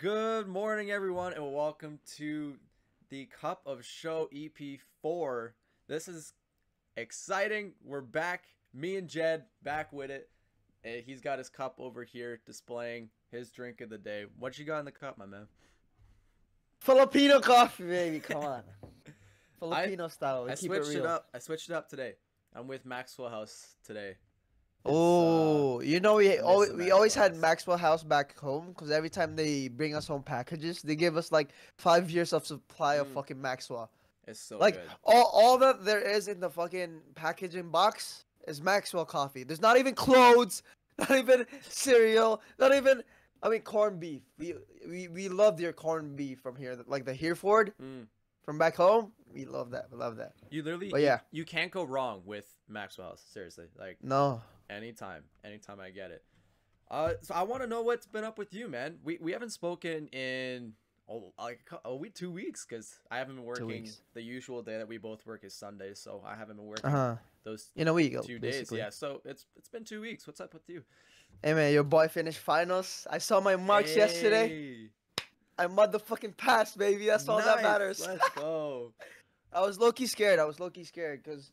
Good morning, everyone, and welcome to the Cup of Show EP4. This is exciting. We're back. Me and Jed back with it. He's got his cup over here displaying his drink of the day. What you got in the cup, my man? Filipino coffee, baby. Come on. I Filipino style. We I keep it switched it real. up. I switched it up today. I'm with Maxwell House today. It's Oh, you know I miss the we always Maxwell had House. Maxwell House back home because every time they bring us home packages, they give us like 5 years of supply of Mm, fucking Maxwell. it's so Like good. all that there is in the fucking packaging box is Maxwell coffee. There's not even clothes, not even cereal, not even corned beef. We love your corned beef from here, like the Hereford Mm. from back home. We love that. We love that. You literally But you yeah, you can't go wrong with Maxwell House. Seriously, like no. anytime I get it. So I want to know what's been up with you, man. We haven't spoken in a week, 2 weeks, because I haven't been Two working. weeks. The usual day that we both work is Sunday, so I haven't been Uh working huh. those In a week, 2 days. basically. Yeah, so it's been 2 weeks. What's up with you? Hey man, your boy finished finals. I saw my marks yesterday. Hey, I motherfucking passed, baby. That's all that nice. matters. Let's go. I was low key scared. I was low key scared because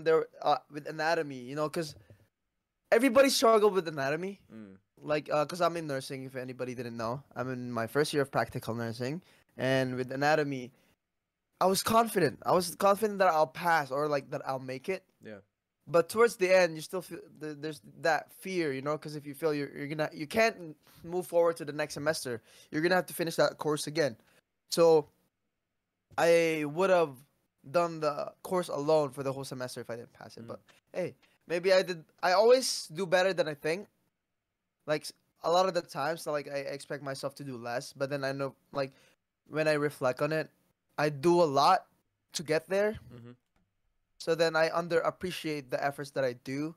there with anatomy, because everybody struggled with anatomy. Mm, Like cause I'm in nursing. If anybody didn't know, I'm in my first year of practical nursing, and with anatomy, I was confident. I was confident that I'll pass or like that I'll make it. yeah. But towards the end, you still feel there's that fear, because if you feel you can't move forward to the next semester. You're gonna have to finish that course again. So I would have done the course alone for the whole semester if I didn't pass it. Mm, But hey, maybe I did. I always do better than I think. Like a lot of the times, so, like I expect myself to do less, but then I know like when I reflect on it, I do a lot to get there. mm-hmm. So then I underappreciate the efforts that I do.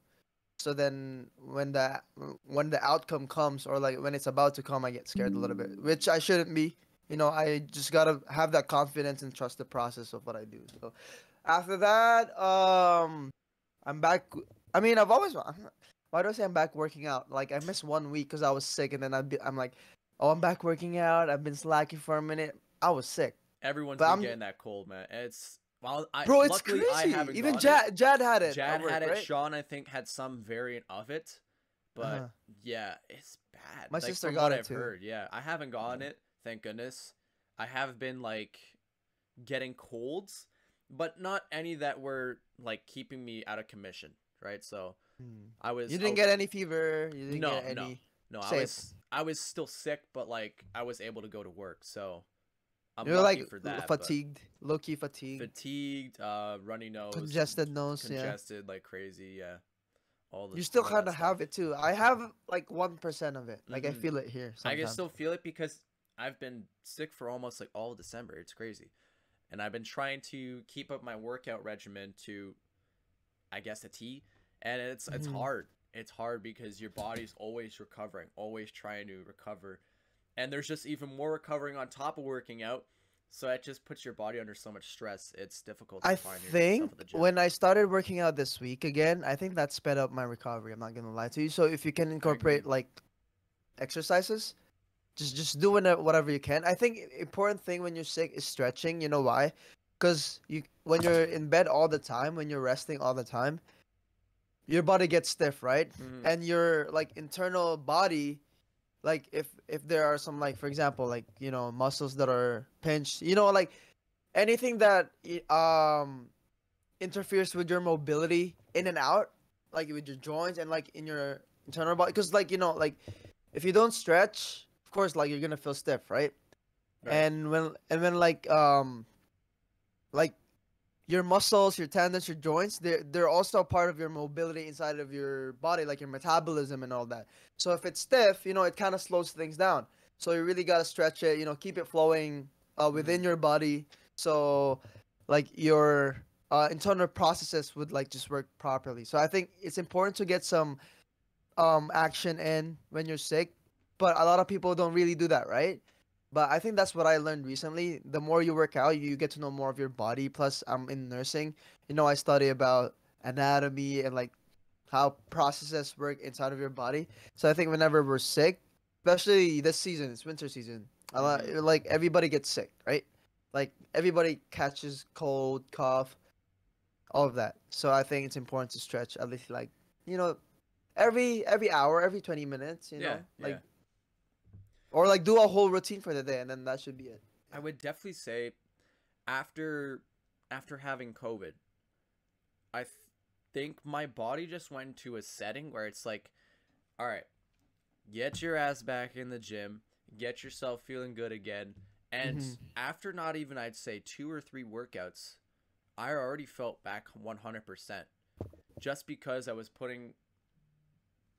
So then when the outcome comes or like when it's about to come, I get scared a little bit, which I shouldn't be. I just gotta have that confidence and trust the process of what I do. So after that, I'm back. I mean, why do I say I'm back working out? Like I missed 1 week because I was sick, and then I'm like, oh, I'm back working out. I've been slacking for a minute. I was sick, Everyone's but been I'm getting that cold, man. It's well, I bro. It's luckily I crazy. haven't Even gotten it. Jad had it at Jad work, had it. right? Sean, I think, had some variant of it, but Uh-huh. yeah, it's bad. My Like sister from got what it I've too. heard, yeah, I haven't gotten it. Thank goodness. I have been like getting colds, but not any that were like keeping me out of commission, right? So Hmm. I You was didn't get any fever. You didn't no, get no, any. no. I Same. was I was still sick, but like I was able to go to work, so I'm You're like lucky for that. But fatigued, low key fatigued, fatigued, runny nose, congested nose. Yeah. congested like crazy, yeah, You still all that kind of stuff. have it too. I have like 1% of it. Like I Hmm. feel it here I can sometimes. still feel it because I've been sick for almost like all of December. It's crazy. And I've been trying to keep up my workout regimen to, I guess, a T. And it's Hmm. hard. It's hard because your body's always recovering, always trying to recover. And there's just even more recovering on top of working out. So it just puts your body under so much stress. It's difficult to I find yourself think at the gym. when I started working out this week again, I think that sped up my recovery. I'm not gonna lie to you. So if you can I agree. incorporate like exercises, just doing it whatever you can. I think important thing when you're sick is stretching. You know why? Because when you're in bed all the time, when you're resting all the time, your body gets stiff, right? Hmm. And your like internal body, like if there are some like for example like muscles that are pinched, like anything that interferes with your mobility in and out, like with your joints and like in your internal body, because like like if you don't stretch, of course like you're gonna feel stiff, right? Right. And when like your muscles, your tendons, your joints, they're also a part of your mobility inside of your body, like your metabolism and all that. So if it's stiff, it kind of slows things down. So you really gotta stretch it, keep it flowing Hmm. within your body. So like your internal processes would like just work properly. So I think it's important to get some action in when you're sick, but a lot of people don't really do that, right? But I think that's what I learned recently. The more you work out, you get to know more of your body. Plus, I'm in nursing. I study about anatomy and like how processes work inside of your body. So I think whenever we're sick, especially this season. It's winter season. Like everybody gets sick, right? Like everybody catches cold, cough, all of that. So I think it's important to stretch at least like you know every hour, every 20 minutes. Yeah, yeah. Like or like do a whole routine for the day, and then that should be it. I would definitely say after after having COVID, I think my body just went into a setting where it's like, all right, get your ass back in the gym, get yourself feeling good again. And Mm-hmm. after not even, I'd say, 2 or 3 workouts, I already felt back 100% just because I was putting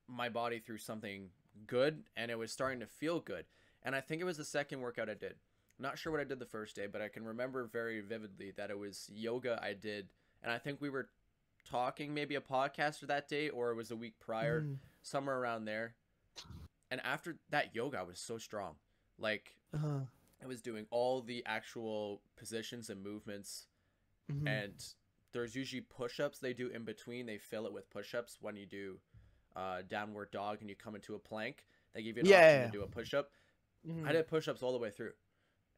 my body through something good and it was starting to feel good. And I think it was the second workout I did. Not sure what I did the first day, but I can remember very vividly that it was yoga I did. And I think we were talking maybe a podcast for that day or it was a week prior, Mm-hmm. somewhere around there. And after that yoga, I was so strong. Like, Uh-huh. I was doing all the actual positions and movements. Mm-hmm. And there's usually push-ups they do in between. They fill it with push-ups when you do downward dog and you come into a plank. They give you an option to Yeah. do a push-up. I Mm-hmm. did push-ups all the way through.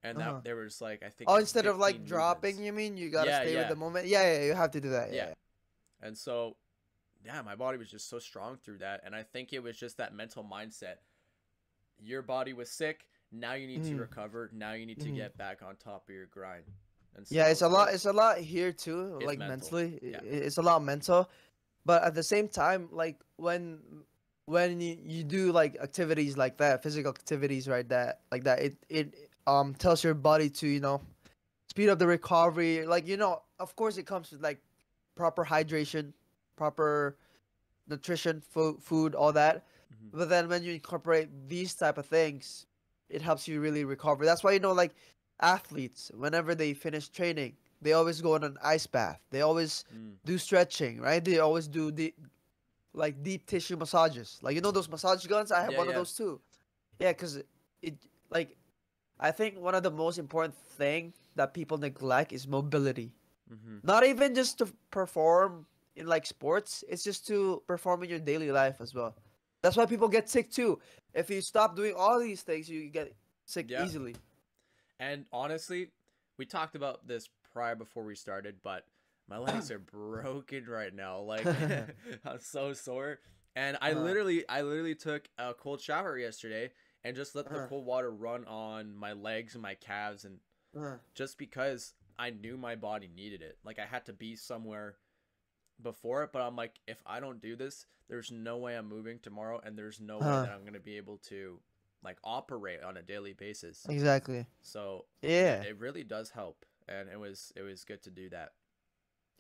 And that Uh-huh. there was like, I think Oh, like instead of like 15 dropping, movements. you mean you gotta Yeah, stay with yeah, the moment? Yeah, you have to do that. yeah. Yeah. And so, yeah, my body was just so strong through that. And I think it was just that mental mindset. Your body was sick. Now you need to Mm-hmm. recover. Now you need to Mm-hmm. get back on top of your grind. And Yeah, so it's a lot. It's a lot here too. it's Like mental. mentally, Yeah. it's a lot mental. But at the same time, like when you do like activities like that, physical activities, right? That like that, it tells your body to speed up the recovery. Like of course, it comes with like proper hydration, proper nutrition, food, all that. Hmm. But then when you incorporate these type of things, it helps you really recover. That's why like athletes, whenever they finish training, they always go on an ice bath. They always Mm. do stretching, right? They always do the like deep tissue massages. Like those massage guns. I have Yeah, one of yeah. those too. Yeah, cause it like I think one of the most important thing that people neglect is mobility. Hmm. Not even just to perform in like sports, it's just to perform in your daily life as well. That's why people get sick too. If you stop doing all these things, you get sick Yeah. easily. And honestly, we talked about this prior before we started, but my legs are broken right now. Like I'm so sore. And uh, I literally took a cold shower yesterday and just let the uh, cold water run on my legs and my calves and uh, just because I knew my body needed it. Like I had to be somewhere before it, but I'm like if I don't do this, there's no way I'm moving tomorrow and there's no way uh, that I'm going to be able to like operate on a daily basis. exactly. So yeah, Yeah. it really does help, and it was good to do that.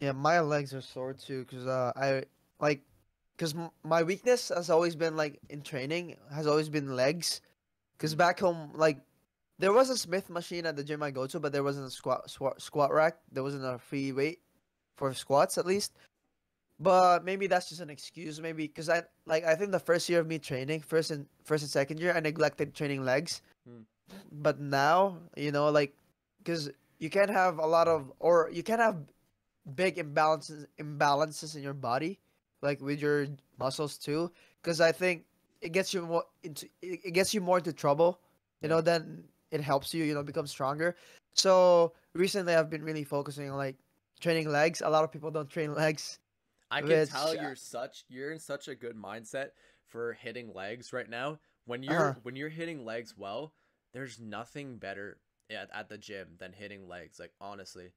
Yeah, my legs are sore too cuz I like cuz my weakness has always been like in training has always been legs cuz Mm. back home like there was a Smith machine at the gym I go to, but there wasn't a squat rack. There wasn't a free weight for squats at least. But maybe that's just an excuse. Maybe because I think the first year of me training, first and second year, I neglected training legs. Mm. But now like because you can't have a lot of or you can't have big imbalances in your body, like with your muscles too. Because I think it gets you more into trouble. Yeah, Then it helps you become stronger. So recently, I've been really focusing on like training legs. A lot of people don't train legs, I can tell which you're in such a good mindset for hitting legs right now. uh When you're hitting legs well, there's nothing better at the gym than hitting legs. Like honestly,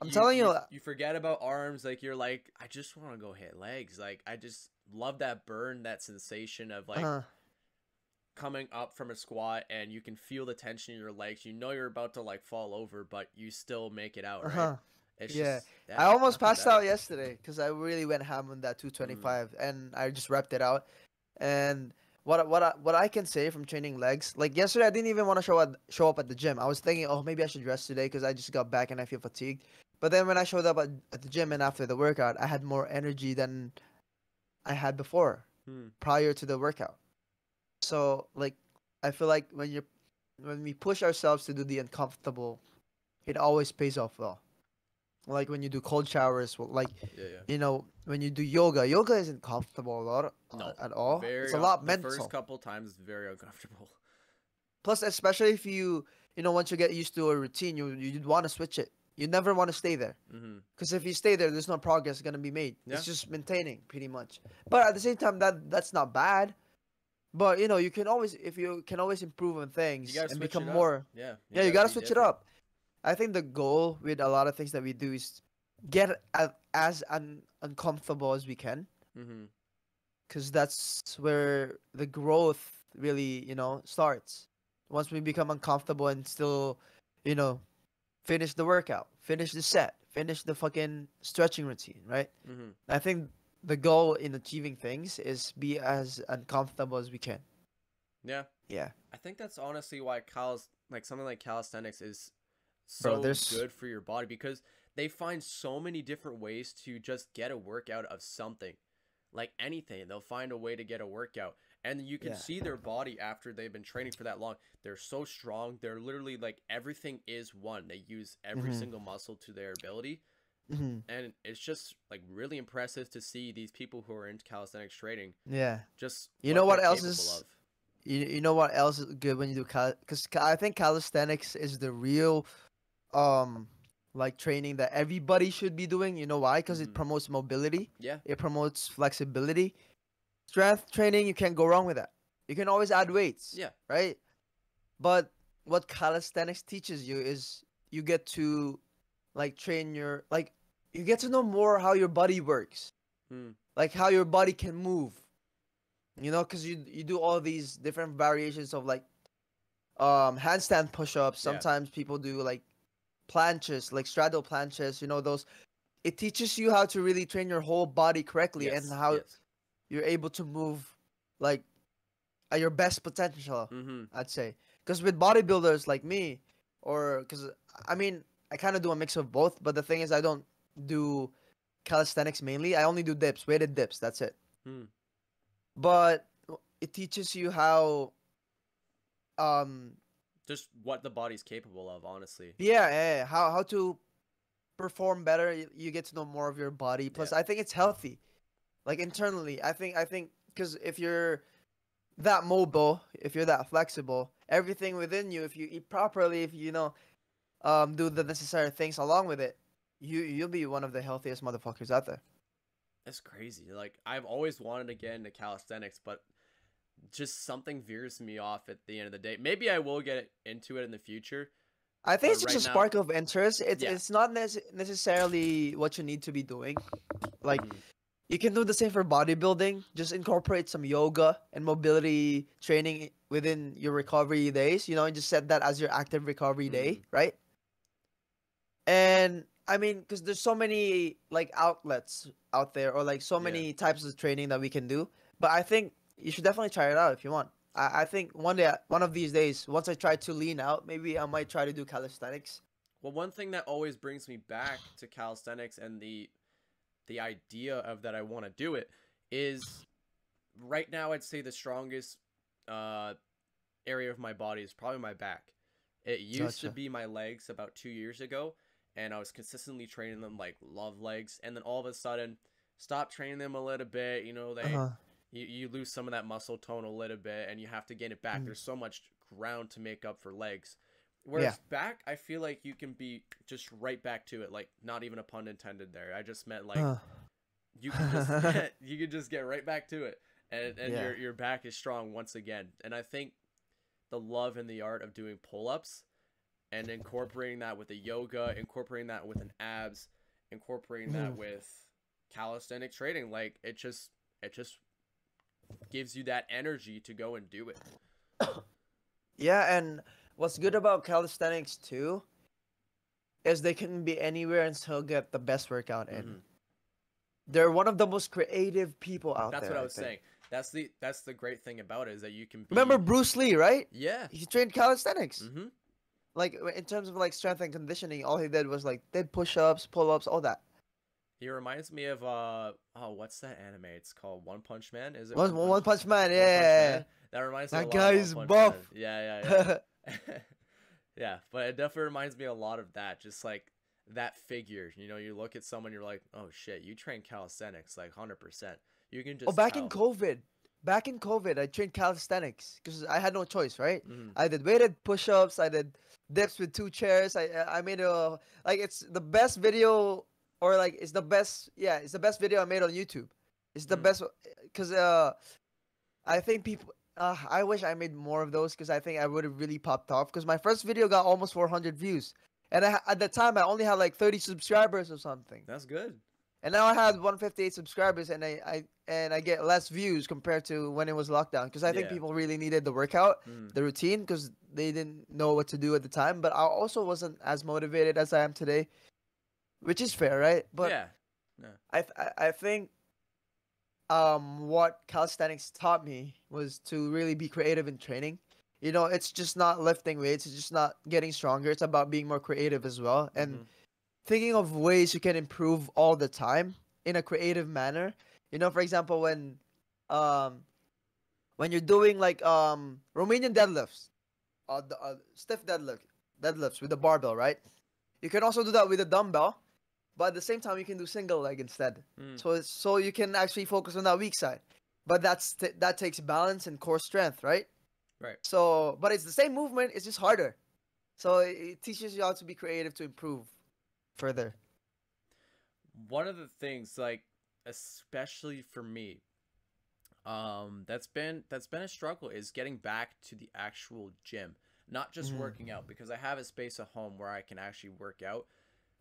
I'm telling you, you forget about arms. Like you're like, I just want to go hit legs. Like I just love that burn, that sensation of like uh coming up from a squat and you can feel the tension in your legs. You know you're about to like fall over, but you still make it out, right? uh It's yeah. just yeah, I almost nothing passed out better. yesterday because I really went ham on that Mm, 225, and I just repped it out. And what I can say from training legs, like yesterday, I didn't even want to show up at the gym. I was thinking, oh, maybe I should rest today because I just got back and I feel fatigued. But then when I showed up at the gym and after the workout, I had more energy than I had before, mm. prior to the workout. So like, I feel like when we push ourselves to do the uncomfortable, it always pays off well. like when you do cold showers, like Yeah, yeah. when you do yoga. Yoga isn't comfortable a lot No, at all. It's very a lot the first mental. couple times very uncomfortable. Plus, especially if once you get used to a routine, you'd want to switch it. You never want to stay there. Mm-hmm. Because if you stay there, there's no progress gonna be made. Yeah, It's just maintaining, pretty much. But at the same time, that's not bad. But you can always, if you can always improve on you things gotta and switch become it up. more. Yeah, you Yeah, you gotta gotta be switch it different. up. I think the goal with a lot of things that we do is get as uncomfortable as we can, Mm-hmm. because that's where the growth really starts. Once we become uncomfortable and still, you know, finish the workout, finish the set, finish the fucking stretching routine, right? Mm-hmm. I think the goal in achieving things is be as uncomfortable as we can. Yeah, Yeah, I think that's honestly why like something like calisthenics is bro. so There's good for your body because they find so many different ways to just get a workout of something. Like anything, they'll find a way to get a workout. And you can yeah. see their body after they've been training for that long. They're so strong. They're literally like everything is one. They use every Mhm. single muscle to their ability. Mhm. And it's just like really impressive to see these people who are into calisthenics training Yeah. just You know what they're what else capable is of. you know what else is good when you do because I think calisthenics is the real um like training that everybody should be doing. You know why? Because it Hmm. promotes mobility. Yeah. It promotes flexibility. Strength training, you can't go wrong with that. You can always add weights, Yeah. right? But what calisthenics teaches you is you get to like train your like you get to know more how your body works, Hmm. like how your body can move. Because you do all these different variations of like handstand push-ups. Yeah. Sometimes people do like planches, like straddle planches. Those. It teaches you how to really train your whole body correctly and Yes. how Yes. you're able to move like at your best potential, Mm-hmm. I'd say. Because with bodybuilders like me, or because I mean, I kind of do a mix of both, but the thing is, I don't do calisthenics mainly. I only do dips, weighted dips. That's it. Hmm. But it teaches you how, um, Just what the body's capable of, honestly. yeah, how to perform better. You get to know more of your body. Yeah. Plus, I think it's healthy, like internally. I think because if you're that mobile, if you're that flexible, everything within you, if you eat properly, if do the necessary things along with it, you'll be one of the healthiest motherfuckers out there. That's crazy. Like I've always wanted to get into calisthenics, but just something veers me off at the end of the day. Maybe I will get into it in the future, I think but it's just right a now, spark of interest. It's yeah. it's not necessarily what you need to be doing. Like Mm-hmm. you can do the same for bodybuilding. Just incorporate some yoga and mobility training within your recovery days. And just set that as your active recovery Mm-hmm. day, right? And I mean, because there's so many like outlets out there, or like so Yeah. many types of training that we can do. But I think you should definitely try it out if you want. I think one of these days, once I try to lean out, maybe I might try to do calisthenics. Well, one thing that always brings me back to calisthenics and the idea of that I want to do it is right now I'd say the strongest uh area of my body is probably my back. It used to Gotcha. be my legs about 2 years ago, and I was consistently training them like love legs, and then all of a sudden stopped training them a little bit. Uh huh. You lose some of that muscle tone a little bit, and you have to gain it back. Mm. There's so much ground to make up for legs. Yeah. Whereas back, I feel like you can be just right back to it. Like not even a pun intended there. I just meant like Uh. you can just you can just get right back to it, and Yeah. your back is strong once again. And I think the love and the art of doing pull-ups and incorporating that with the yoga, incorporating that with an abs, incorporating that Mhm. with calisthenic training, like it just gives you that energy to go and do it. Yeah, and what's good about calisthenics too is they can be anywhere and still get the best workout in. Hmm. They're one of the most creative people out That's what there, I I was think. saying. That's the great thing about it is that you can Remember be Bruce Lee, right? yeah. He trained calisthenics. Hmm. Like in terms of like strength and conditioning, all he did was like did push-ups, pull-ups, all that. He reminds me of oh, what's that anime? It's called One Punch Man. Is it One Punch Man, One Punch yeah. Man? That reminds me a That lot of One guy's Punch buff. Man. Yeah, yeah, yeah. Yeah, but it definitely reminds me a lot of that. Just like that figure. You know, you look at someone, you're like, oh shit, you train calisthenics like 100%. You can Oh, just tell. back in COVID, I trained calisthenics because I had no choice, right? Hmm. I did weighted push-ups, I did dips with two chairs. I made a like it's the best video or like it's the best it's the best video I made on YouTube. It's the Mm. best because I think people. I wish I made more of those because I think I would have really popped off. Because my first video got almost 400 views, and at the time I only had like 30 subscribers or something. That's good. And now I had 158 subscribers, and I get less views compared to when it was lockdown. Because I think Yeah. people really needed the workout, Mm. the routine, because they didn't know what to do at the time. But I also wasn't as motivated as I am today, which is fair, right? But Yeah. Yeah. I think what calisthenics taught me was to really be creative in training. You know, it's just not lifting weights, it's just not getting stronger. It's about being more creative as well and Hmm. thinking of ways you can improve all the time in a creative manner. You know, for example, um when you're doing like Romanian deadlifts, stiff deadlifts with the barbell, right? You can also do that with a dumbbell, but at the same time you can do single leg instead. Mm. So you can actually focus on that weak side, but that takes balance and core strength, right? Right. So but it's the same movement, it's just harder. So it teaches you how to be creative to improve further. One of the things, like, especially for me, that's been a struggle is getting back to the actual gym, not just Mm, working out because I have a space at home where I can actually work out.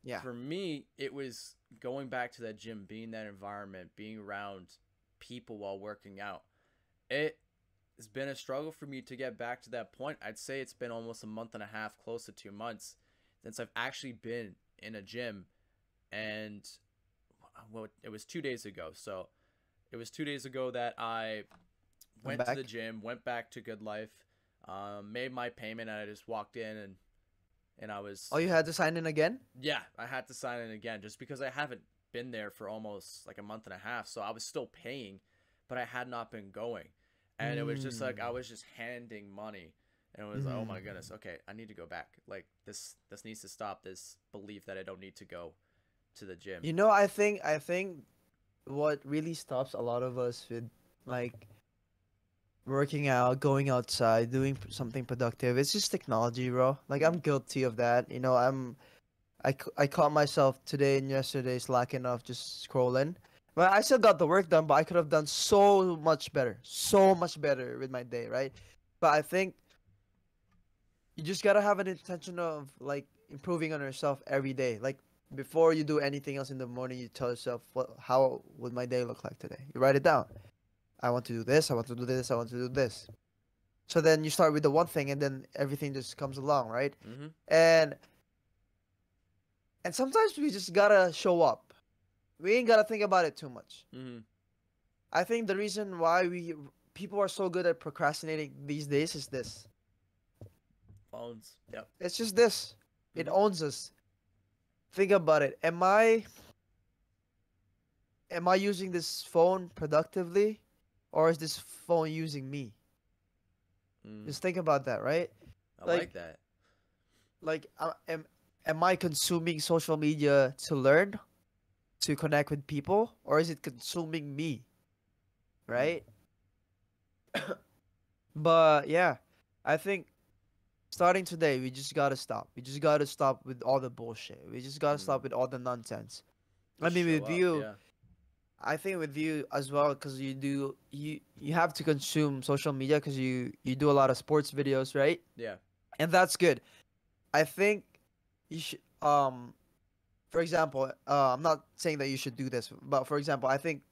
yeah. For me, it was going back to that gym, being that environment, being around people while working out. It has been a struggle for me to get back to that point. I'd say it's been almost a month and a half, close to 2 months, since I've actually been in a gym. And well, it was 2 days ago. So it was 2 days ago that I I'm went to the back. gym, went back to Good Life, made my payment, and I just walked in and I was Oh, you had to sign in again? yeah, I had to sign in again just because I haven't been there for almost like a month and a half. So I was still paying, but I had not been going. And it was just like I Mm. was just handing money. And it was like, oh Mm. my goodness, okay, I need to go back. Like this needs to stop, this belief that I don't need to go to the gym. You know, I think what really stops a lot of us with like working out, going outside, doing something productive, it's just technology, bro. Like I'm Mm, guilty of that. You know, I caught myself today and yesterday slacking off just scrolling. But I still got the work done, but I could have done so much better with my day, right? But I think you just gotta have an intention of like improving on yourself every day. Like before you do anything else in the morning, you tell yourself, how would my day look like today? You write it down. I want to do this. I want to do this. I want to do this. So then you start with the one thing, and then everything just comes along, right? mm-hmm. And sometimes we just gotta show up. We ain't gotta think about it too much. Mm-hmm. I think the reason why we people are so good at procrastinating these days is this. Phones. Yep. It's just this. It Mm-hmm. owns us. Think about it. Am I using this phone productively, or is this phone using me? Mm. Just think about that, right? I like Like that. am I consuming social media to learn, to connect with people, or is it consuming me, Mm. right? But yeah, I think starting today, we just gotta stop. We just gotta stop with all the bullshit. We just gotta Mm. stop with all the nonsense. I Just mean, show with up. you, Yeah. I think with you as well, because you have to consume social media because you do a lot of sports videos, right? Yeah. And that's good. I think you should for example, I'm not saying that you should do this, but for example, I think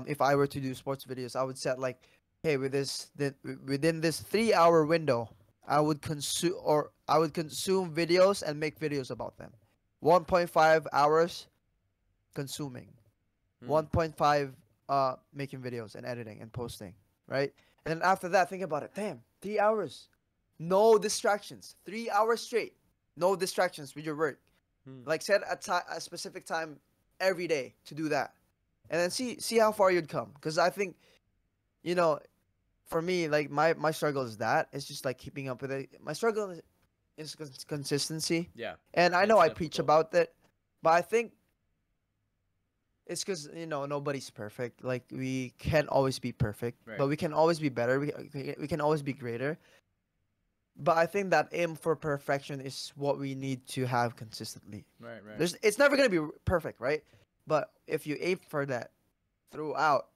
if I were to do sports videos, I would set like, hey, within this 3 hour window, I would consume videos and make videos about them. 1.5 hours consuming, Mm. 1.5 making videos and editing and posting, right? And then after that, think about it. Damn, 3 hours, no distractions, 3 hours straight, no distractions with your work. Mm. Like set a specific time every day to do that, and then see how far you'd come. Because I think you know, for me, like my struggle is that it's just like keeping up with it. My struggle is is consistency. Yeah, And I that's know a I difficult preach goal. about that, but I think it's because nobody's perfect. Like we can't always be perfect, Right, but we can always be better. We can always be greater. But I think that aim for perfection is what we need to have consistently. right, right. It's never gonna be perfect, right? But if you aim for that throughout,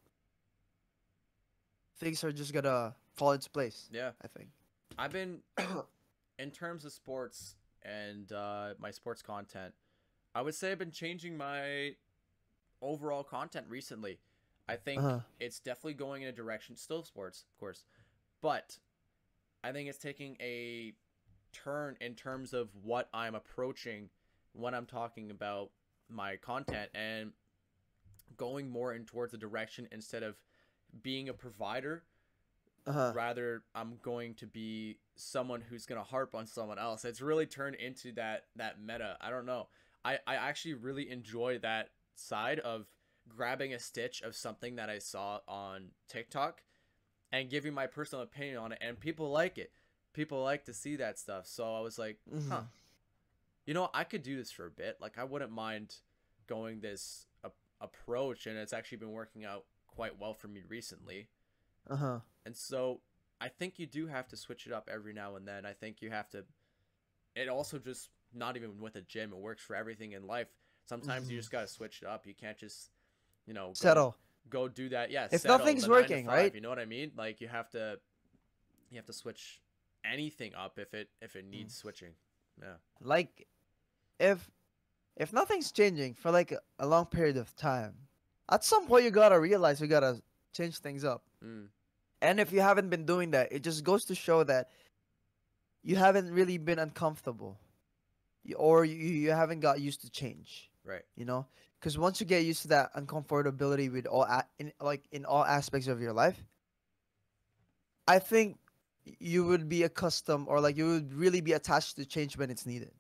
things are just gonna fall into place. Yeah, I think. I've been in terms of sports and my sports content. I would say I've been changing my overall content recently. I think Uh it's definitely going in a direction, still sports, of course, but I think it's taking a turn in terms of what I'm approaching when I'm talking about my content and going more in towards a direction instead of being a provider. huh. Rather, I'm going to be someone who's going to harp on someone else. It's really turned into that meta. I don't know. I actually really enjoy that side of grabbing a stitch of something that I saw on TikTok and giving my personal opinion on it, and people like it. People like to see that stuff. So I was like, huh, Hmm. I could do this for a bit. Like I wouldn't mind going this approach, and it's actually been working out quite well for me recently. Uh huh. And so I think you do have to switch it up every now and then. I think you have to. It also just not even with a gym. It works for everything in life. Sometimes you Hmm. just gotta switch it up. You can't just go Settle. do that. Yeah, If settle nothing's the nine to working, five. right? You know what I mean? Like you have to switch anything up if it Mm. needs switching. Yeah. Like if nothing's changing for like a long period of time, at some point you gotta realize you gotta change things up. Mm, And if you haven't been doing that, it just goes to show that you haven't really been uncomfortable, or you haven't got used to change. right. You know, because once you get used to that uncomfortability with in all aspects of your life, I think you would be accustomed, or like you would really be attached to change when it's needed.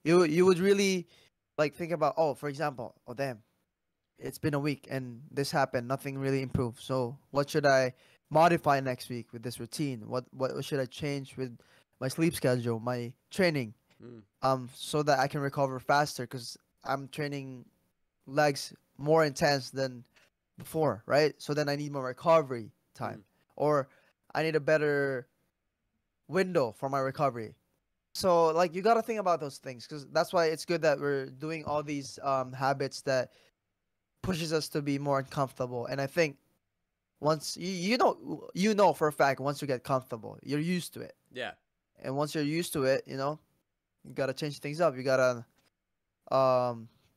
You would really like think about, oh, for example, oh damn, it's been a week and this happened, nothing really improved. So what should I modify next week with this routine? What should I change with my sleep schedule, my training, Mm, so that I can recover faster? Because I'm training legs more intense than before, right? So then I need more recovery time, mm, or I need a better window for my recovery. So like you got to think about those things, because that's why it's good that we're doing all these habits that pushes us to be more uncomfortable. And I think once you know for a fact, once you get comfortable, you're used to it. yeah. And once you're used to it, you got to change things up. You got to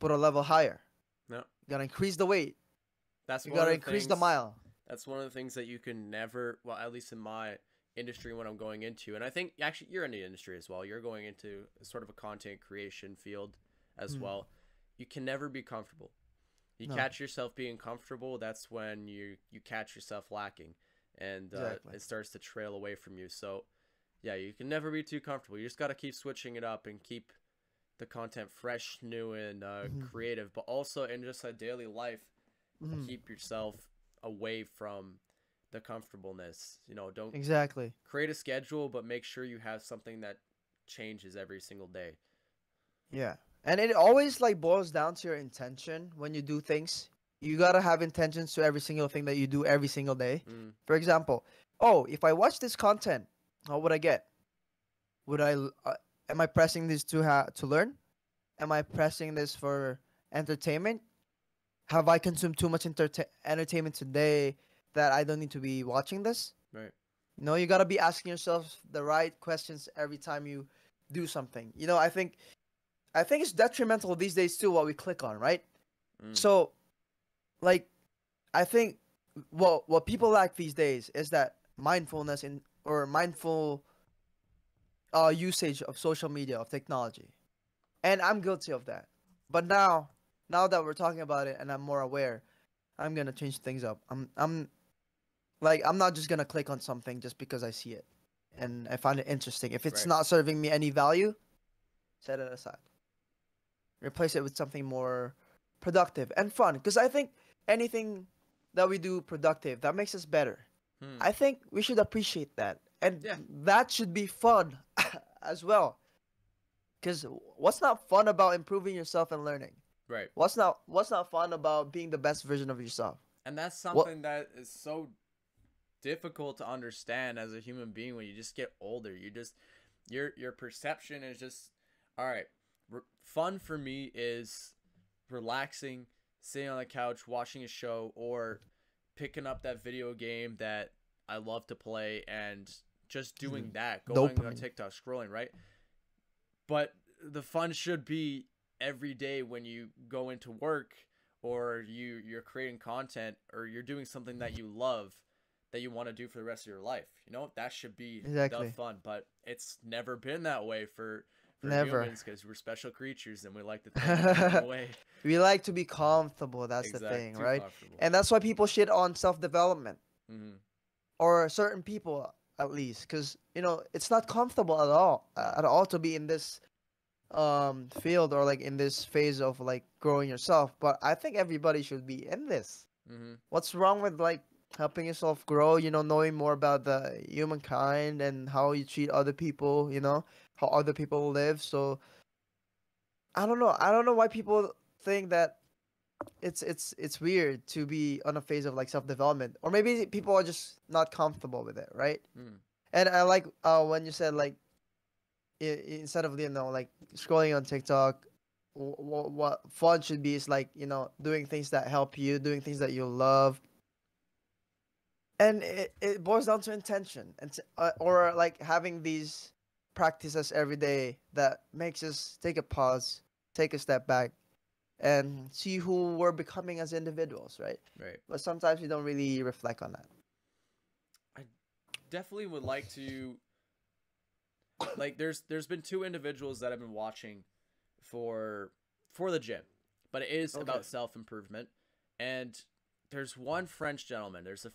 put a level higher. No. You got to increase the weight. That's You one got of to the increase the things. mile. That's one of the things that you can never. Well, at least in my industry, when I'm going into, and I think actually you're in the industry as well. You're going into sort of a content creation field as Hmm. well. You can never be comfortable. You No, catch yourself being comfortable, that's when you catch yourself lacking, and exactly. it starts to trail away from you. So yeah, you can never be too comfortable. You just got to keep switching it up and keep the content fresh, new, and Hmm. creative, but also in just a daily life, Hmm. keep yourself away from the comfortableness. Don't Exactly. create a schedule, but make sure you have something that changes every single day. Yeah. And it always like boils down to your intention when you do things. You gotta have intentions to every single thing that you do every single day. Mm, For example, oh, if I watch this content, what would I get? Would I am I pressing this to learn? Am I pressing this for entertainment? Have I consumed too much entertainment today that I don't need to be watching this? right. You gotta be asking yourself the right questions every time you do something. I think it's detrimental these days too what we click on, right? Mm, So like I think what people lack these days is that mindfulness in or mindful usage of social media, of technology. And I'm guilty of that. But now that we're talking about it and I'm more aware, I'm gonna change things up. I'm not just gonna click on something just because I see it and I find it interesting. If it's right. not serving me any value, set it aside. Replace it with something more productive and fun. Because I think anything that we do productive, that makes us better. Hmm. I think we should appreciate that. And Yeah. that should be fun as well. Because what's not fun about improving yourself and learning? Right. What's not fun about being the best version of yourself? And that's What something that is so difficult to understand as a human being when you just get older. You just your perception is just all right. Fun for me is relaxing, sitting on the couch, watching a show, or picking up that video game that I love to play and just doing that, going on dopamine? TikTok, scrolling, right? But the fun should be every day when you go into work or you're creating content or you're doing something that you love that you want to do for the rest of your life. You know, that should be the Exactly. fun, but it's never been that way for Never. humans because we're special creatures and we like to think a different way. We like to be comfortable. That's the Exact, thing, too right? comfortable. And that's why people shit on self development, Hmm. or certain people at least, because it's not comfortable at all to be in this field, or like in this phase of like growing yourself. But I think everybody should be in this. Hmm. What's wrong with like helping yourself grow, knowing more about the humankind and how you treat other people, how other people live. So I don't know why people think that it's weird to be on a phase of like self-development, or maybe people are just not comfortable with it, right? Mm. And I like when you said like, instead of like scrolling on TikTok, what fun should be is like doing things that help you, doing things that you love. And it boils down to intention, and or like having these practices every day that makes us take a pause, take a step back, and see who we're becoming as individuals, right? Right. But sometimes we don't really reflect on that. I definitely would like to like there's been two individuals that I've been watching for the gym, but it is Okay. about self-improvement. And there's one French gentleman. There's a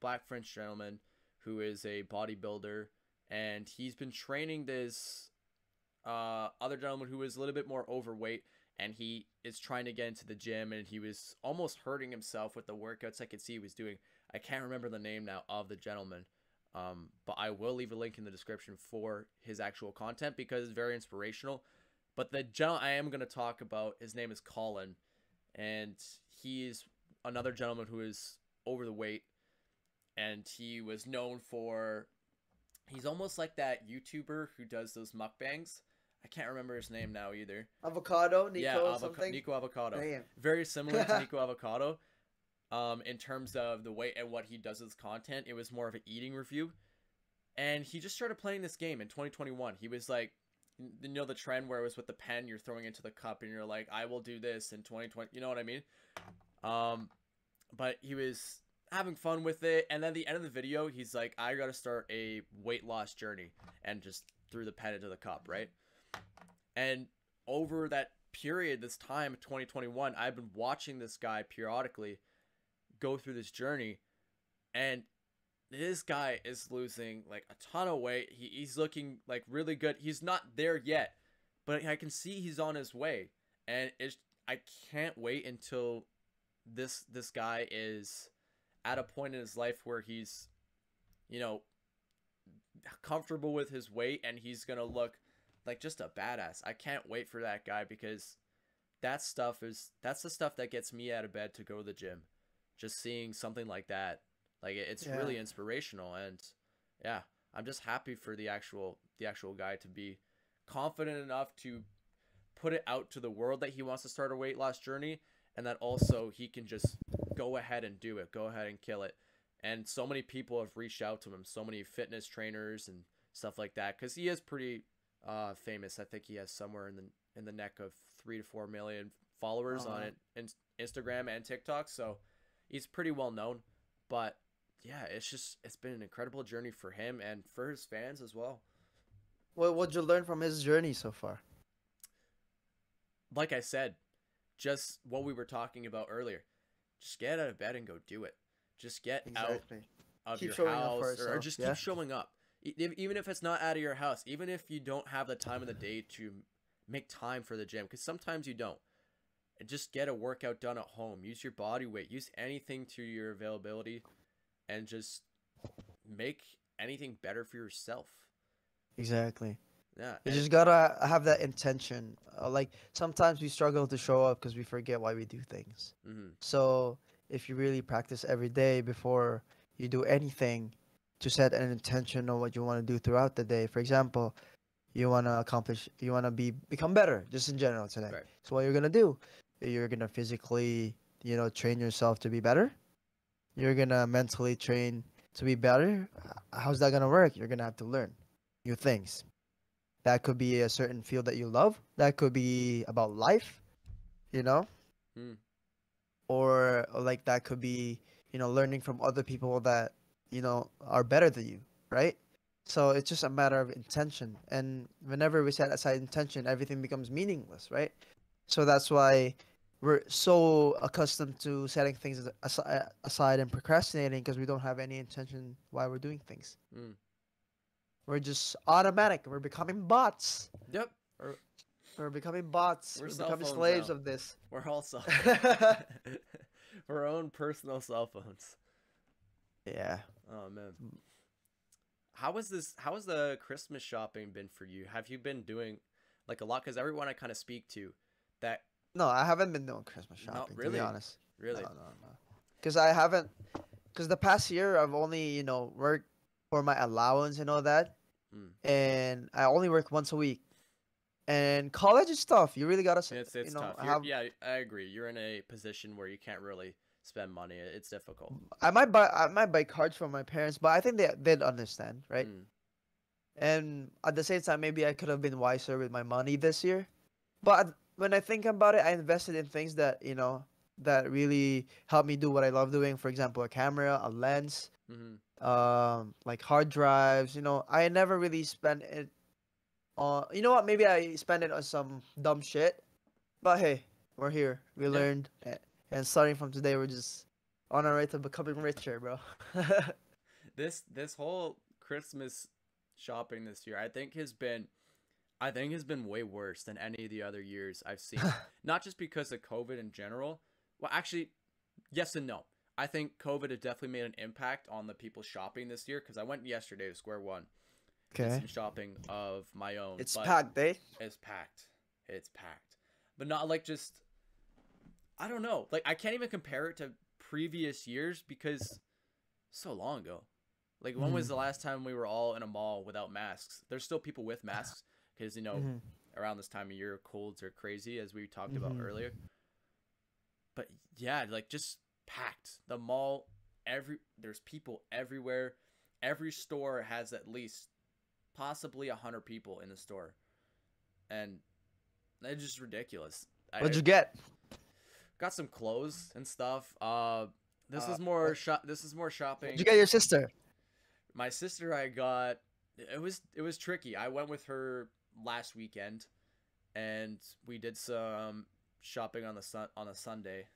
black French gentleman who is a bodybuilder, and he's been training this other gentleman who is a little bit more overweight, and he is trying to get into the gym, and he was almost hurting himself with the workouts I could see he was doing. I can't remember the name now of the gentleman, but I will leave a link in the description for his actual content because it's very inspirational. But the gentleman I am going to talk about, his name is Colin, and he's another gentleman who is over the weight, and he was known for, he's almost like that YouTuber who does those mukbangs. I can't remember his name now either. Avocado, Yeah, Nico, something. Nico Avocado. Damn. Very similar to Nico Avocado. In terms of the way and what he does with his content, it was more of an eating review. And he just started playing this game in 2021. He was like, the trend where it was with the pen, you're throwing into the cup and you're like, I will do this in 2020. You know what I mean? But he was having fun with it. And then at the end of the video, he's like, I got to start a weight loss journey, and just threw the pen into the cup, right? And over that period, this time, 2021, I've been watching this guy periodically go through this journey, and this guy is losing like a ton of weight. He's looking like really good. He's not there yet, but I can see he's on his way, and I can't wait until this guy is at a point in his life where he's, you know, comfortable with his weight, and he's gonna look like just a badass. I can't wait for that guy because that's the stuff that gets me out of bed to go to the gym. Just seeing something like that, like it's Yeah. really inspirational. And yeah, I'm just happy for the actual guy to be confident enough to put it out to the world that he wants to start a weight loss journey, and that also he can just go ahead and do it, go ahead and kill it. And so many people have reached out to him, so many fitness trainers and stuff like that, because he is pretty famous. I think he has somewhere in the neck of 3 to 4 million followers on it in Instagram and TikTok. So he's pretty well known. But yeah, it's been an incredible journey for him and for his fans as well. What'd you learn from his journey so far? Like I said, just what we were talking about earlier. Just get out of bed and go do it. Just get out Exactly. of Keep your showing up for house, or yourself, just yeah? keep showing up. Even if it's not out of your house, even if you don't have the time of the day to make time for the gym, because sometimes you don't. And just get a workout done at home. Use your body weight. Use anything to your availability, and just make anything better for yourself. Exactly. Yeah, You and just gotta have that intention. Like sometimes we struggle to show up because we forget why we do things. mm-hmm, So if you really practice every day before you do anything, to set an intention on what you want to do throughout the day. For example, you want to become better, just in general today. right. So what you're gonna do? You're gonna physically, train yourself to be better. You're gonna mentally train to be better. How's that gonna work? You're gonna have to learn new things. That could be a certain field that you love. That could be about life, you know, Mm, or like that could be, learning from other people that, are better than you, right? So it's just a matter of intention. And whenever we set aside intention, everything becomes meaningless, right? So that's why we're so accustomed to setting things aside and procrastinating because we don't have any intention why we're doing things. mm. We're just automatic. We're becoming bots. Yep, We're, we're becoming bots. we're We're cell becoming phones slaves now. of this. We're all cell phones. We're our own personal cell phones. Yeah. Oh man. How was this? How has the Christmas shopping been for you? Have you been doing like a lot? Because everyone I kind of speak to, that No, I haven't been doing Christmas not shopping, to be really, honest. No, really. no, no. Because I haven't, because the past year I've only, worked for my allowance and all that. Mm. And I only work once a week. And college is tough. You really gotta, It's tough. You're have. yeah, I agree. You're in a position where you can't really spend money. It's difficult. I might buy cards for my parents, but I think they'd understand, right? Mm. And at the same time, maybe I could have been wiser with my money this year. But when I think about it, I invested in things that that really help me do what I love doing. For example, a camera, a lens, Mm-hmm. like hard drives. I never really spent it on. You know what? Maybe I spent it on some dumb shit. But hey, we're here. We Yeah. learned, and starting from today, we're just on our way to becoming richer, bro. This whole Christmas shopping this year, I think has been way worse than any of the other years I've seen. Not just because of COVID in general. Well, actually, yes and no. I think COVID has definitely made an impact on the people shopping this year because I went yesterday to Square One, did Okay. some shopping of my own, It's but packed, eh? it's packed. It's packed. But not like just I don't know. Like I can't even compare it to previous years because so long ago. Like when was Mm-hmm. the last time we were all in a mall without masks? There's still people with masks because Mm-hmm. around this time of year colds are crazy as we talked about Mm-hmm. earlier. But yeah, like just packed. The mall there's people everywhere. Every store has at least possibly 100 people in the store. And it's just ridiculous. What'd I you get? got some clothes and stuff. What? This is more What'd you shopping. get your sister? My sister I got it was tricky. I went with her last weekend and we did some shopping on a Sunday.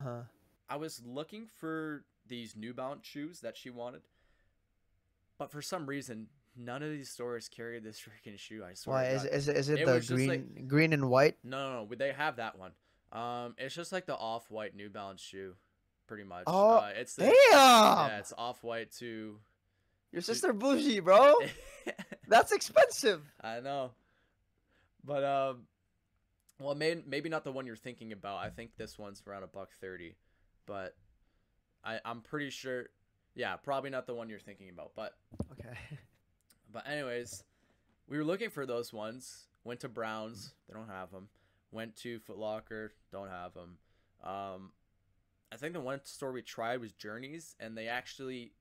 Huh? I was looking for these New Balance shoes that she wanted, but for some reason none of these stores carried this freaking shoe. I swear Why to God, is it it the was just like green and white? no, they have that one. It's just like the off white New Balance shoe, pretty much. Oh, It's the yeah, damn! it's off white Your to. sister bougie, bro. That's expensive. I know, but well, maybe not the one you're thinking about. I think this one's around a buck 30, but I'm pretty sure. Yeah, probably not the one you're thinking about, Okay. but anyways, we were looking for those ones. Went to Browns, they don't have them. Went to Foot Locker, don't have them. Um, I think the one store we tried was Journeys, and they actually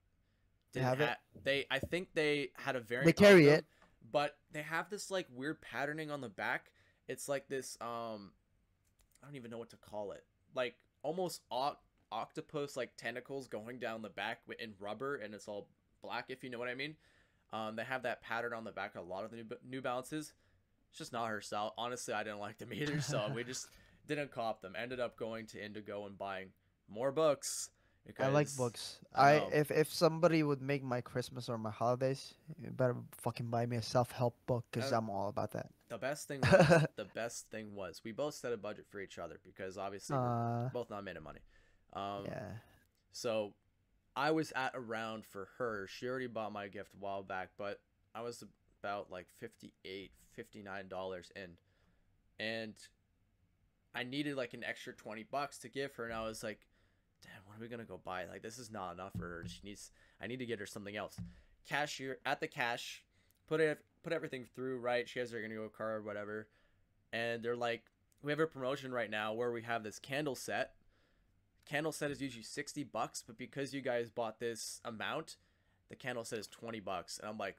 They didn't have it. have I think they had a They variant of carry them, it. but they have this like weird patterning on the back. It's like this I don't even know what to call it. Like almost octopus like tentacles going down the back in rubber, and it's all black, if you know what I mean. They have that pattern on the back of a lot of the New Balances. It's just not her style. Honestly, I didn't like them either, so we just didn't cop them. Ended up going to Indigo and buying more books I like because books. I know If somebody would make my Christmas or my holidays, you better fucking buy me a self-help book because uh, I'm all about that. the best thing was we both set a budget for each other because obviously we're uh, both not made of money. Um, yeah. so I was at around for her. She already bought my gift a while back, but I was about like $58, $59 in, and I needed like an extra $20 to give her, and I was like, damn, what are we gonna go buy? Like, this is not enough for her. I need to get her something else. Cashier at the cash, put everything through, right? She has her Go card, whatever, and they're like, we have a promotion right now where we have this candle set. Candle set is usually $60, but because you guys bought this amount, the candle set is $20, and I'm like,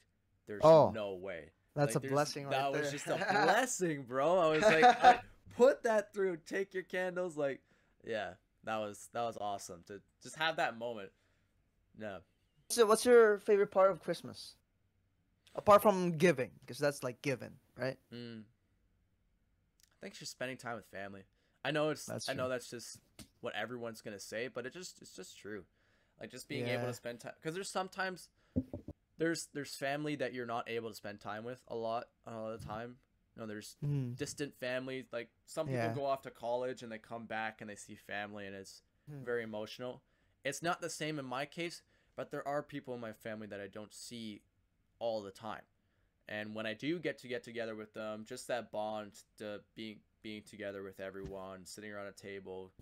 there's Oh, no way. that's Like, a blessing right that was there. just a blessing, bro. I was like, put that through, take your candles, like, yeah, that was awesome to just have that moment. Yeah. So, what's your favorite part of Christmas? Apart from giving, because that's like giving, right? Mm. I think just spending time with family. I know That's I know true. that's just what everyone's gonna say, but it's just true. Like, just being able Yeah. to spend time, because there's sometimes there's family that you're not able to spend time with a lot of the time. You know, there's Mm. distant families. Like, some people Yeah. go off to college and they come back and they see family, and it's Mm. very emotional. It's not the same in my case, but there are people in my family that I don't see all the time. And when I do get together with them, just that bond to being together with everyone, sitting around a table,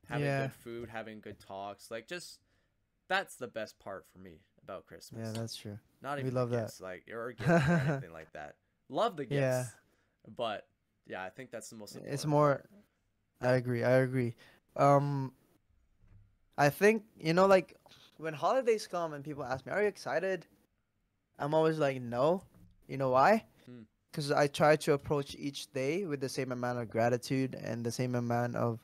having Yeah. good food, having good talks, like, just that's the best part for me about Yeah, Christmas. that's true. Not We even the love that. gifts, like, or gifts or anything like that. Love the Yeah. gifts, but yeah, I think that's the most It's important part. more. I agree. I agree. Um, I think like when holidays come and people ask me, "Are you excited?" I'm always like, "No." You know why? Hmm. Because I try to approach each day with the same amount of gratitude and the same amount of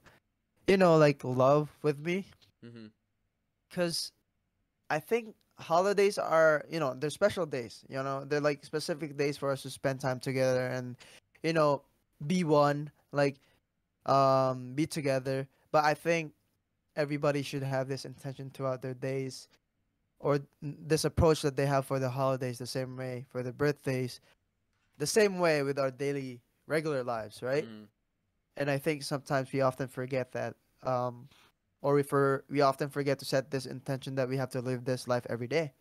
like love with me. Mhm. Because I think holidays are, they're special days. They're like specific days for us to spend time together and, you know, be one, like, be together. But I think everybody should have this intention throughout their days, or this approach that they have for the holidays, the same way for the birthdays, the same way with our daily, regular lives, right? Mhm. And I think sometimes we often forget that, or we often forget to set this intention that we have to live this life every day.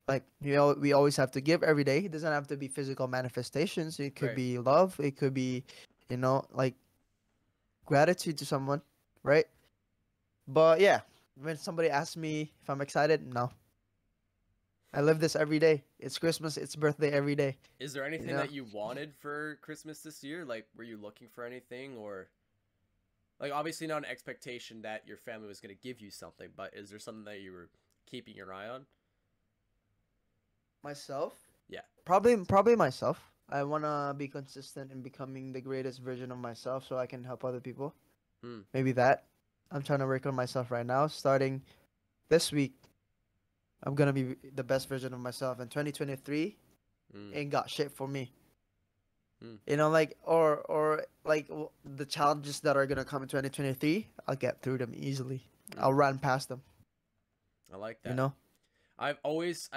Like, we always have to give every day. It doesn't have to be physical manifestations. It could Right. be love. It could be, like gratitude to someone, right? But yeah, when somebody asks me if I'm excited, no. I live this every day. It's Christmas. It's birthday every day. Is there You anything know. that you wanted for Christmas this year? Like, were you looking for anything, or like, obviously not an expectation that your family was going to give you something, but is there something that you were keeping your eye on? Myself, Yeah. probably myself. I wanna be consistent in becoming the greatest version of myself, so I can help other people. Hmm. Maybe that. I'm trying to work on myself right now. Starting this week, I'm gonna be the best version of myself. And 2023 Hmm. ain't got shit for me. Hmm. Like, or like the challenges that are gonna come in 2023, I'll get through them easily. Hmm. I'll run past them. I like You that. know. I've always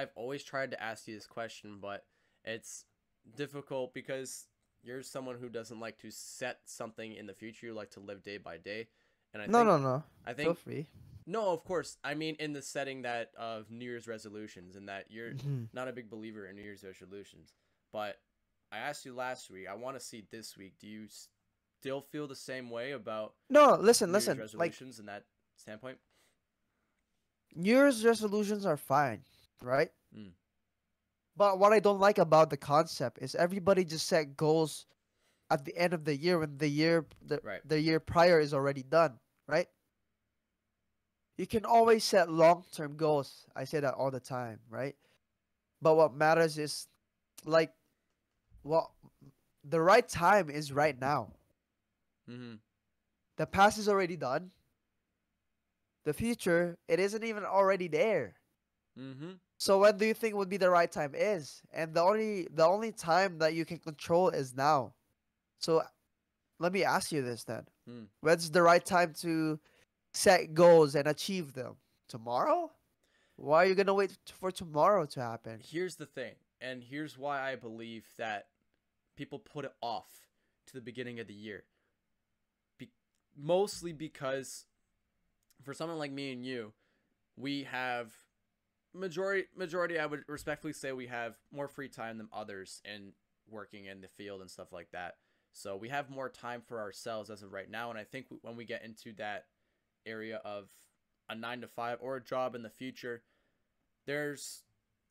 tried to ask you this question, but it's difficult because you're someone who doesn't like to set something in the future. You like to live day by day, and I No, think no, no. I Feel think free. no, of course. I mean, in the setting that of New Year's resolutions, and that you're Mhm. not a big believer in New Year's resolutions. But I asked you last week. I want to see this week. Do you still feel the same way about No, listen, New Year's listen. Like, resolutions in that standpoint? New Year's resolutions are fine, right? Mm, But what I don't like about the concept is everybody just set goals at the end of the year when right. the year prior is already done, right? You can always set long-term goals. I say that all the time, right? But what matters is like what the right time is right now. Mm-hmm. The past is already done. The future, it isn't even already there. Mm-hmm. So when do you think would be the right time is? And the only time that you can control is now. So let me ask you this then. Mm. When's the right time to set goals and achieve them? Tomorrow? Why are you gonna wait for tomorrow to happen? Here's the thing, and here's why I believe that people put it off to the beginning of the year. Be- Mostly because for someone like me and you, we have majority I would respectfully say we have more free time than others in working in the field and stuff like that. So we have more time for ourselves as of right now, and I think when we get into that area of a 9 to 5 or a job in the future, there's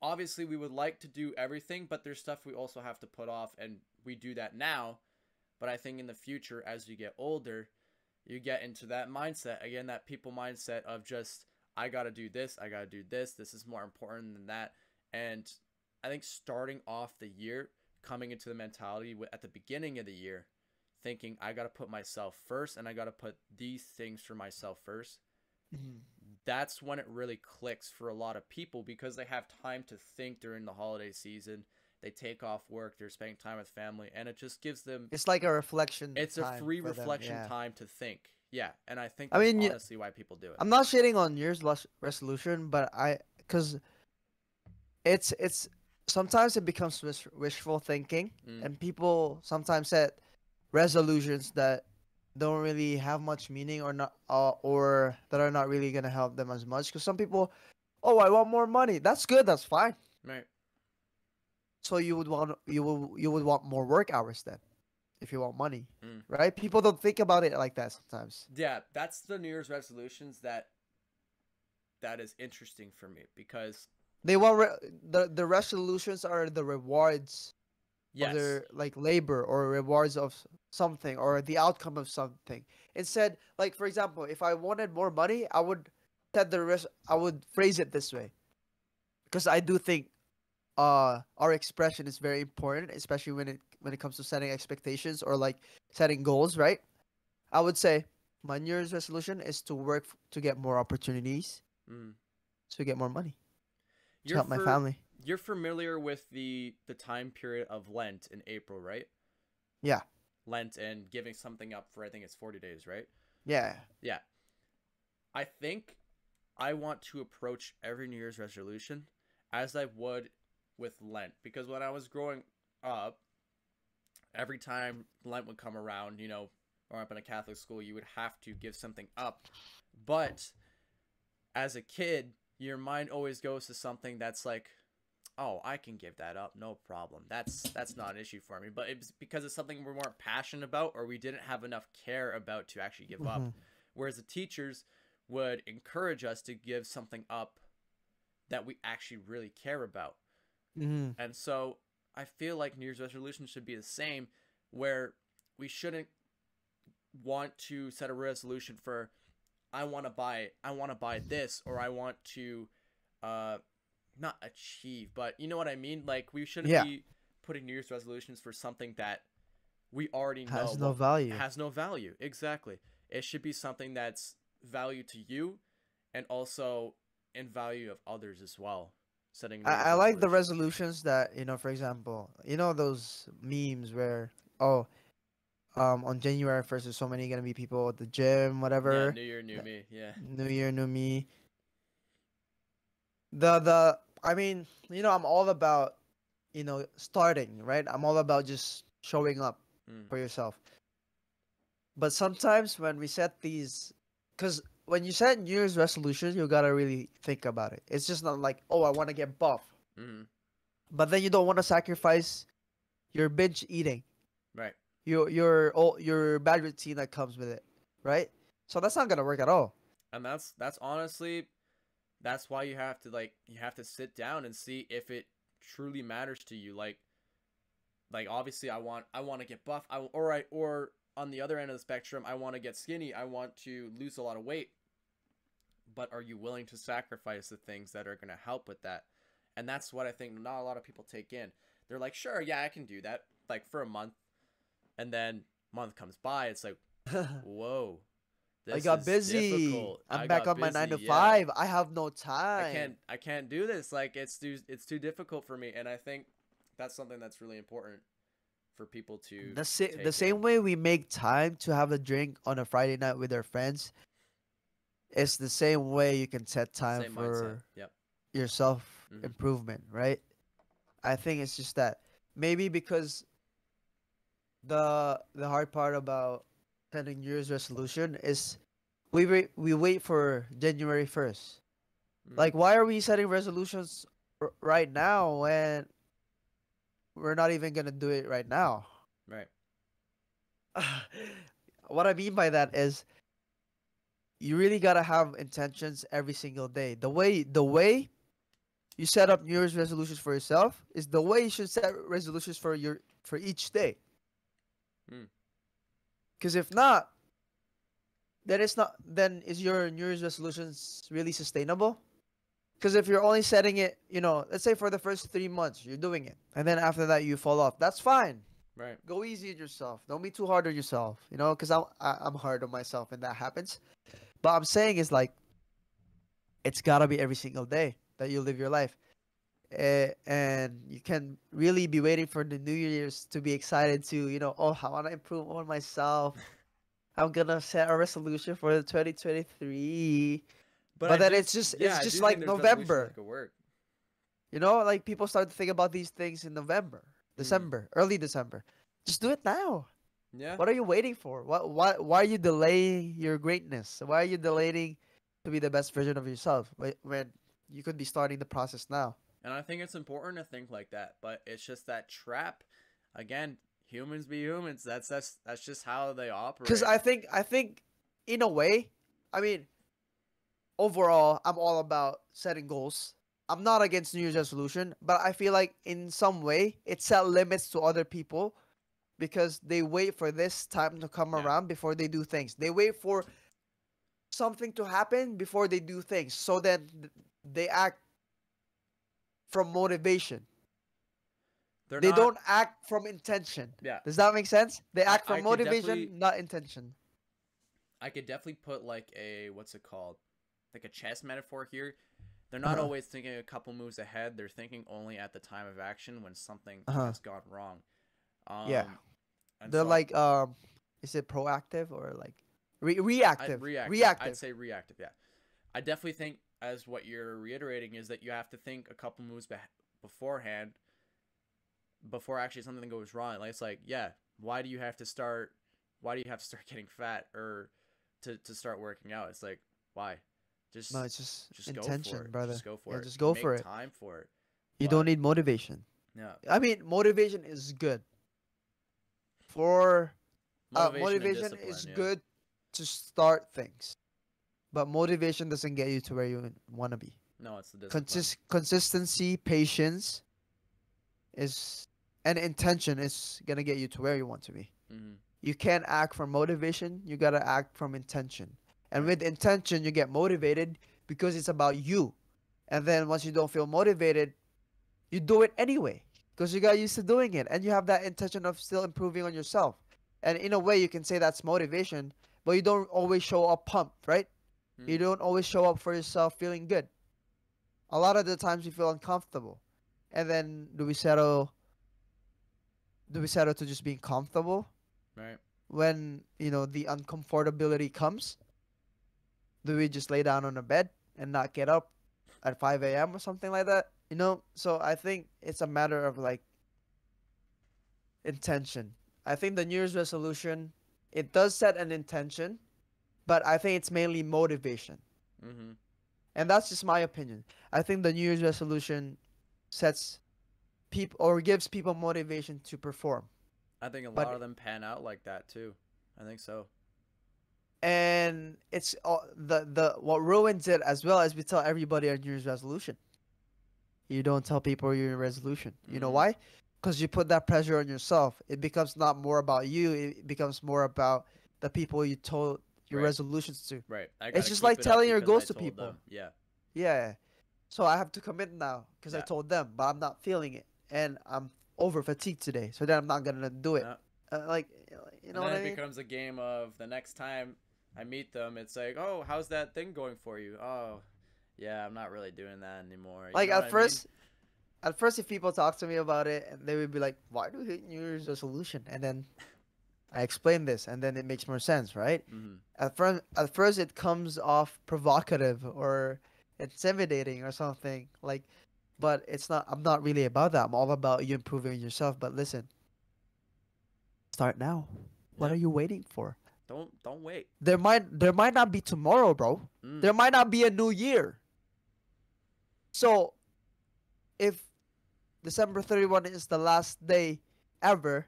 obviously we would like to do everything, but there's stuff we also have to put off, and we do that now. But I think in the future, as you get older, you get into that mindset again, that people mindset of just, I gotta do this, I gotta do this, this is more important than that. And I think starting off the year, coming into the mentality at the beginning of the year, thinking I gotta put myself first and I gotta put these things for myself first, Mhm. that's when it really clicks for a lot of people, because they have time to think during the holiday season. They take off work, they're spending time with family, and it just gives them, It's like a reflection it's a time free for them. reflection Yeah. time to think. Yeah, and I think I that's mean, honestly why people do it. I'm not shitting on resolution, but cause it's sometimes it becomes wishful thinking, Mm, and people sometimes set resolutions that don't really have much meaning, or not, or that are not really gonna help them as much. Cause some people, oh, I want more money. That's good. That's fine. right. So you would want more work hours then, if you want money, Mm. right? People don't think about it like that sometimes. Yeah, that's the New Year's resolutions that is interesting for me, because They want the resolutions are the rewards of yes, their like labor, or rewards of something, or the outcome of something. Instead, like for example, if I wanted more money, I would phrase it this way, because I do think our expression is very important, especially when it comes to setting expectations, or like setting goals, right? I would say my New Year's resolution is to work to get more opportunities, mm. to get more money, to you're help my for family. you're familiar with the time period of Lent in April, right? Yeah. Lent and giving something up for, I think it's 40 days, right? Yeah. Yeah. I think I want to approach every New Year's resolution as I would with Lent, because when I was growing up, every time Lent would come around, growing up in a Catholic school, you would have to give something up. But as a kid, your mind always goes to something that's like, oh, I can give that up, no problem. That's not an issue for me. But it's because it's something we weren't passionate about, or we didn't have enough care about to actually give up. Hmm. Whereas the teachers would encourage us to give something up that we actually really care about. Hmm. And so I feel like New Year's resolutions should be the same, where we shouldn't want to set a resolution for, I want to buy this, or I want to uh not achieve, but you know what I mean? Like, we shouldn't Yeah. be putting New Year's resolutions for something that we already know Has no what value. has no value. Exactly. It should be something that's value to you, and also in value of others as well. Setting New Year's I like the resolutions. resolutions that, for example, those memes where, oh, on January 1st, there's so many gonna be people at the gym, Yeah, whatever. New Year, new Th- me. Yeah. New year, new me. I mean, I'm all about, starting, right? I'm all about just showing up Mm, for yourself. But sometimes when we set these, because when you set New Year's resolutions, you gotta really think about it. It's just not like, oh, I want to get buff, mm, but then you don't want to sacrifice your binge eating, right. your bad routine that comes with it, right? So that's not gonna work at all. And that's honestly, that's why you have to sit down and see if it truly matters to you. Like obviously I want to get buff. Or on the other end of the spectrum, I want to get skinny. I want to lose a lot of weight. But are you willing to sacrifice the things that are going to help with that? And that's what I think not a lot of people take in. They're like, "Sure, yeah, I can do that." Like for a month, and then month comes by, it's like, "Whoa. I This got is busy. difficult. I'm I back got on my busy." nine to Yeah. five. I have no I time. can't I can't do this. Like, it's too difficult for me, and I think that's something that's really important for people to The take same in. way we make time to have a drink on a Friday night with our friends, it's the same way you can set time Same mindset. for Yep. your self Mhm. improvement, right? I think it's just that maybe because the hard part about setting New Year's resolution is we wait for January 1st, Mm. Like, why are we setting resolutions right now when we're not even gonna do it right now? Right. What I mean by that is you really gotta have intentions every single day. The way you set up New Year's resolutions for yourself is the way you should set resolutions for each day. Mm. Because if not, then it's not. Then is your New Year's resolutions really sustainable? Because if you're only setting it, let's say for the first 3 months you're doing it, and then after that you fall off. That's fine. Right. Go easy on yourself. Don't be too hard on yourself. Because I'm hard on myself, and that happens. But I'm saying is like it's gotta be every single day that you live your life. And you can really be waiting for the New Year's to be excited to, oh, I want to improve on myself. I'm gonna set a resolution for the 2023. But But I then do, it's yeah, I just do think like there's resolutions that November. could work. Like people start to think about these things in November, Mm. December, early December. Just do it now. Yeah. What are you waiting for? Why are you delaying your greatness? Why are you delaying to be the best version of yourself when you could be starting the process now? And I think it's important to think like that, but it's just that trap. Again, humans be humans. That's just how they Because operate. I think in a way, I mean, overall, I'm all about setting goals. I'm not against New Year's resolution, but I feel like in some way it set limits to other people because they wait for this time to come Yeah. around before they do things. They wait for something to happen before they do things, so then they act from motivation. They're They not. don't act from intention. Yeah. Does that make sense? They I act I from could definitely motivation, not intention. I could definitely put like a what's it called? Like a chess metaphor here. They're not Uh-huh. always thinking a couple moves ahead. They're thinking only at the time of action when something Uh-huh. has gone wrong. Yeah. And They're so like is it proactive or like I reactive? reactive. I'd Reactive. say reactive. Yeah. I definitely think as what you're reiterating is that you have to think a couple moves beforehand before actually something goes wrong. Like it's like, yeah, why do you have to start? Why do you have to start getting fat or to start working out? It's like why? No, Just it's just just go for intention, it. brother. Just go Yeah, for it. just go for Make it. time for it. You don't But need motivation. yeah, I mean, motivation is good for motivation and motivation discipline. is Yeah. good to start things, but motivation doesn't get you to where you want to be. No, it's the discipline. Consistency, patience is and intention is gonna get you to where you want to be. Mm-hmm. You can't act from motivation. You gotta act from intention. And Right. with intention, you get motivated because it's about you. And then once you don't feel motivated, you do it anyway because you got used to doing it and you have that intention of still improving on yourself. And in a way, you can say that's motivation, but you don't always show up pumped, right? You Mm-hmm. don't always show up for yourself feeling good. A lot of the times you feel uncomfortable. And then do we settle to just being comfortable Right. when, the uncomfortability comes? Do we just lay down on a bed and not get up at 5 a.m. or something like that? So I think it's a matter of like intention. I think the New Year's resolution, it does set an intention, but I think it's mainly motivation. Mm-hmm. And that's just my opinion. I think the New Year's resolution sets people or gives people motivation to perform. I think a lot But of them pan out like that too. I think so. and it's the what ruins it as well as we tell everybody our New Year's resolution. You don't tell people your resolution. You know Mm-hmm. why? Because you put that pressure on yourself. It becomes not more about you. It becomes more about the people you told your Right. resolutions to. Right. I It's gotta just keep like it up telling your because I goals to told people. them. Yeah. Yeah. So I have to commit now because I Yeah. told them, but I'm not feeling it, and I'm over fatigued today. So then I'm not gonna do it. Yeah. Like, you And know then what I it mean? becomes a game of the next time I meet them, it's like, oh, how's that thing going for you? Oh, yeah, I'm not really doing that anymore. You Like know what I mean? at first, if people talk to me about it, and they would be like, "Why do you hate New Year's resolution?" And then I explain this, and then it makes more sense, right? Mm-hmm. At first, it comes off provocative or intimidating or something like, but it's not. I'm not really about that. I'm all about you improving yourself. But listen, start now. What Yeah. are you waiting for? Don't wait. There might not be tomorrow, bro. Mm. There might not be a new year. So if December 31 is the last day ever,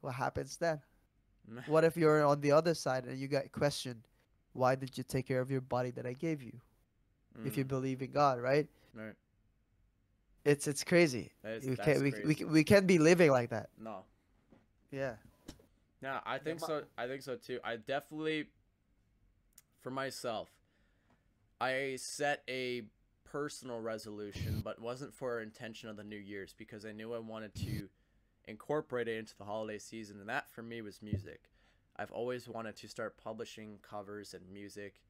what happens then? What if you're on the other side and you get questioned? Why did you take care of your body that I gave you? If you Mm, believe in God, right? right. It's crazy. That's crazy. We can't be living like that. No. Yeah. Yeah, I The think so. I think so too. I definitely, for myself, I set a personal resolution, but wasn't for intention of the New Year's because I knew I wanted to incorporate it into the holiday season, and that for me was music. I've always wanted to start publishing covers and music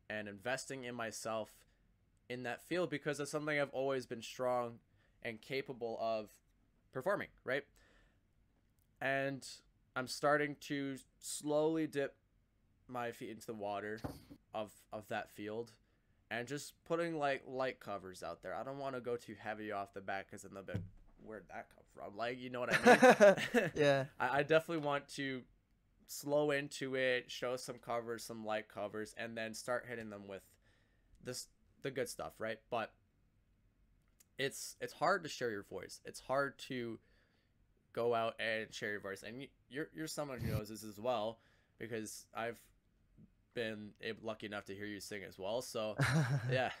and investing in myself in that field because it's something I've always been strong and capable of performing, right? And I'm starting to slowly dip my feet into the water of that field and just putting like light covers out there. I don't want to go too heavy off the bat because then they'll be like, where'd that come from? Like, you know what I mean? Yeah. I definitely want to slow into it, show some covers, some light covers, and then start hitting them with the good stuff, right? But it's hard to share your voice. It's hard to go out and share your voice, and you're someone who knows this as well because I've been lucky enough to hear you sing as well. So yeah,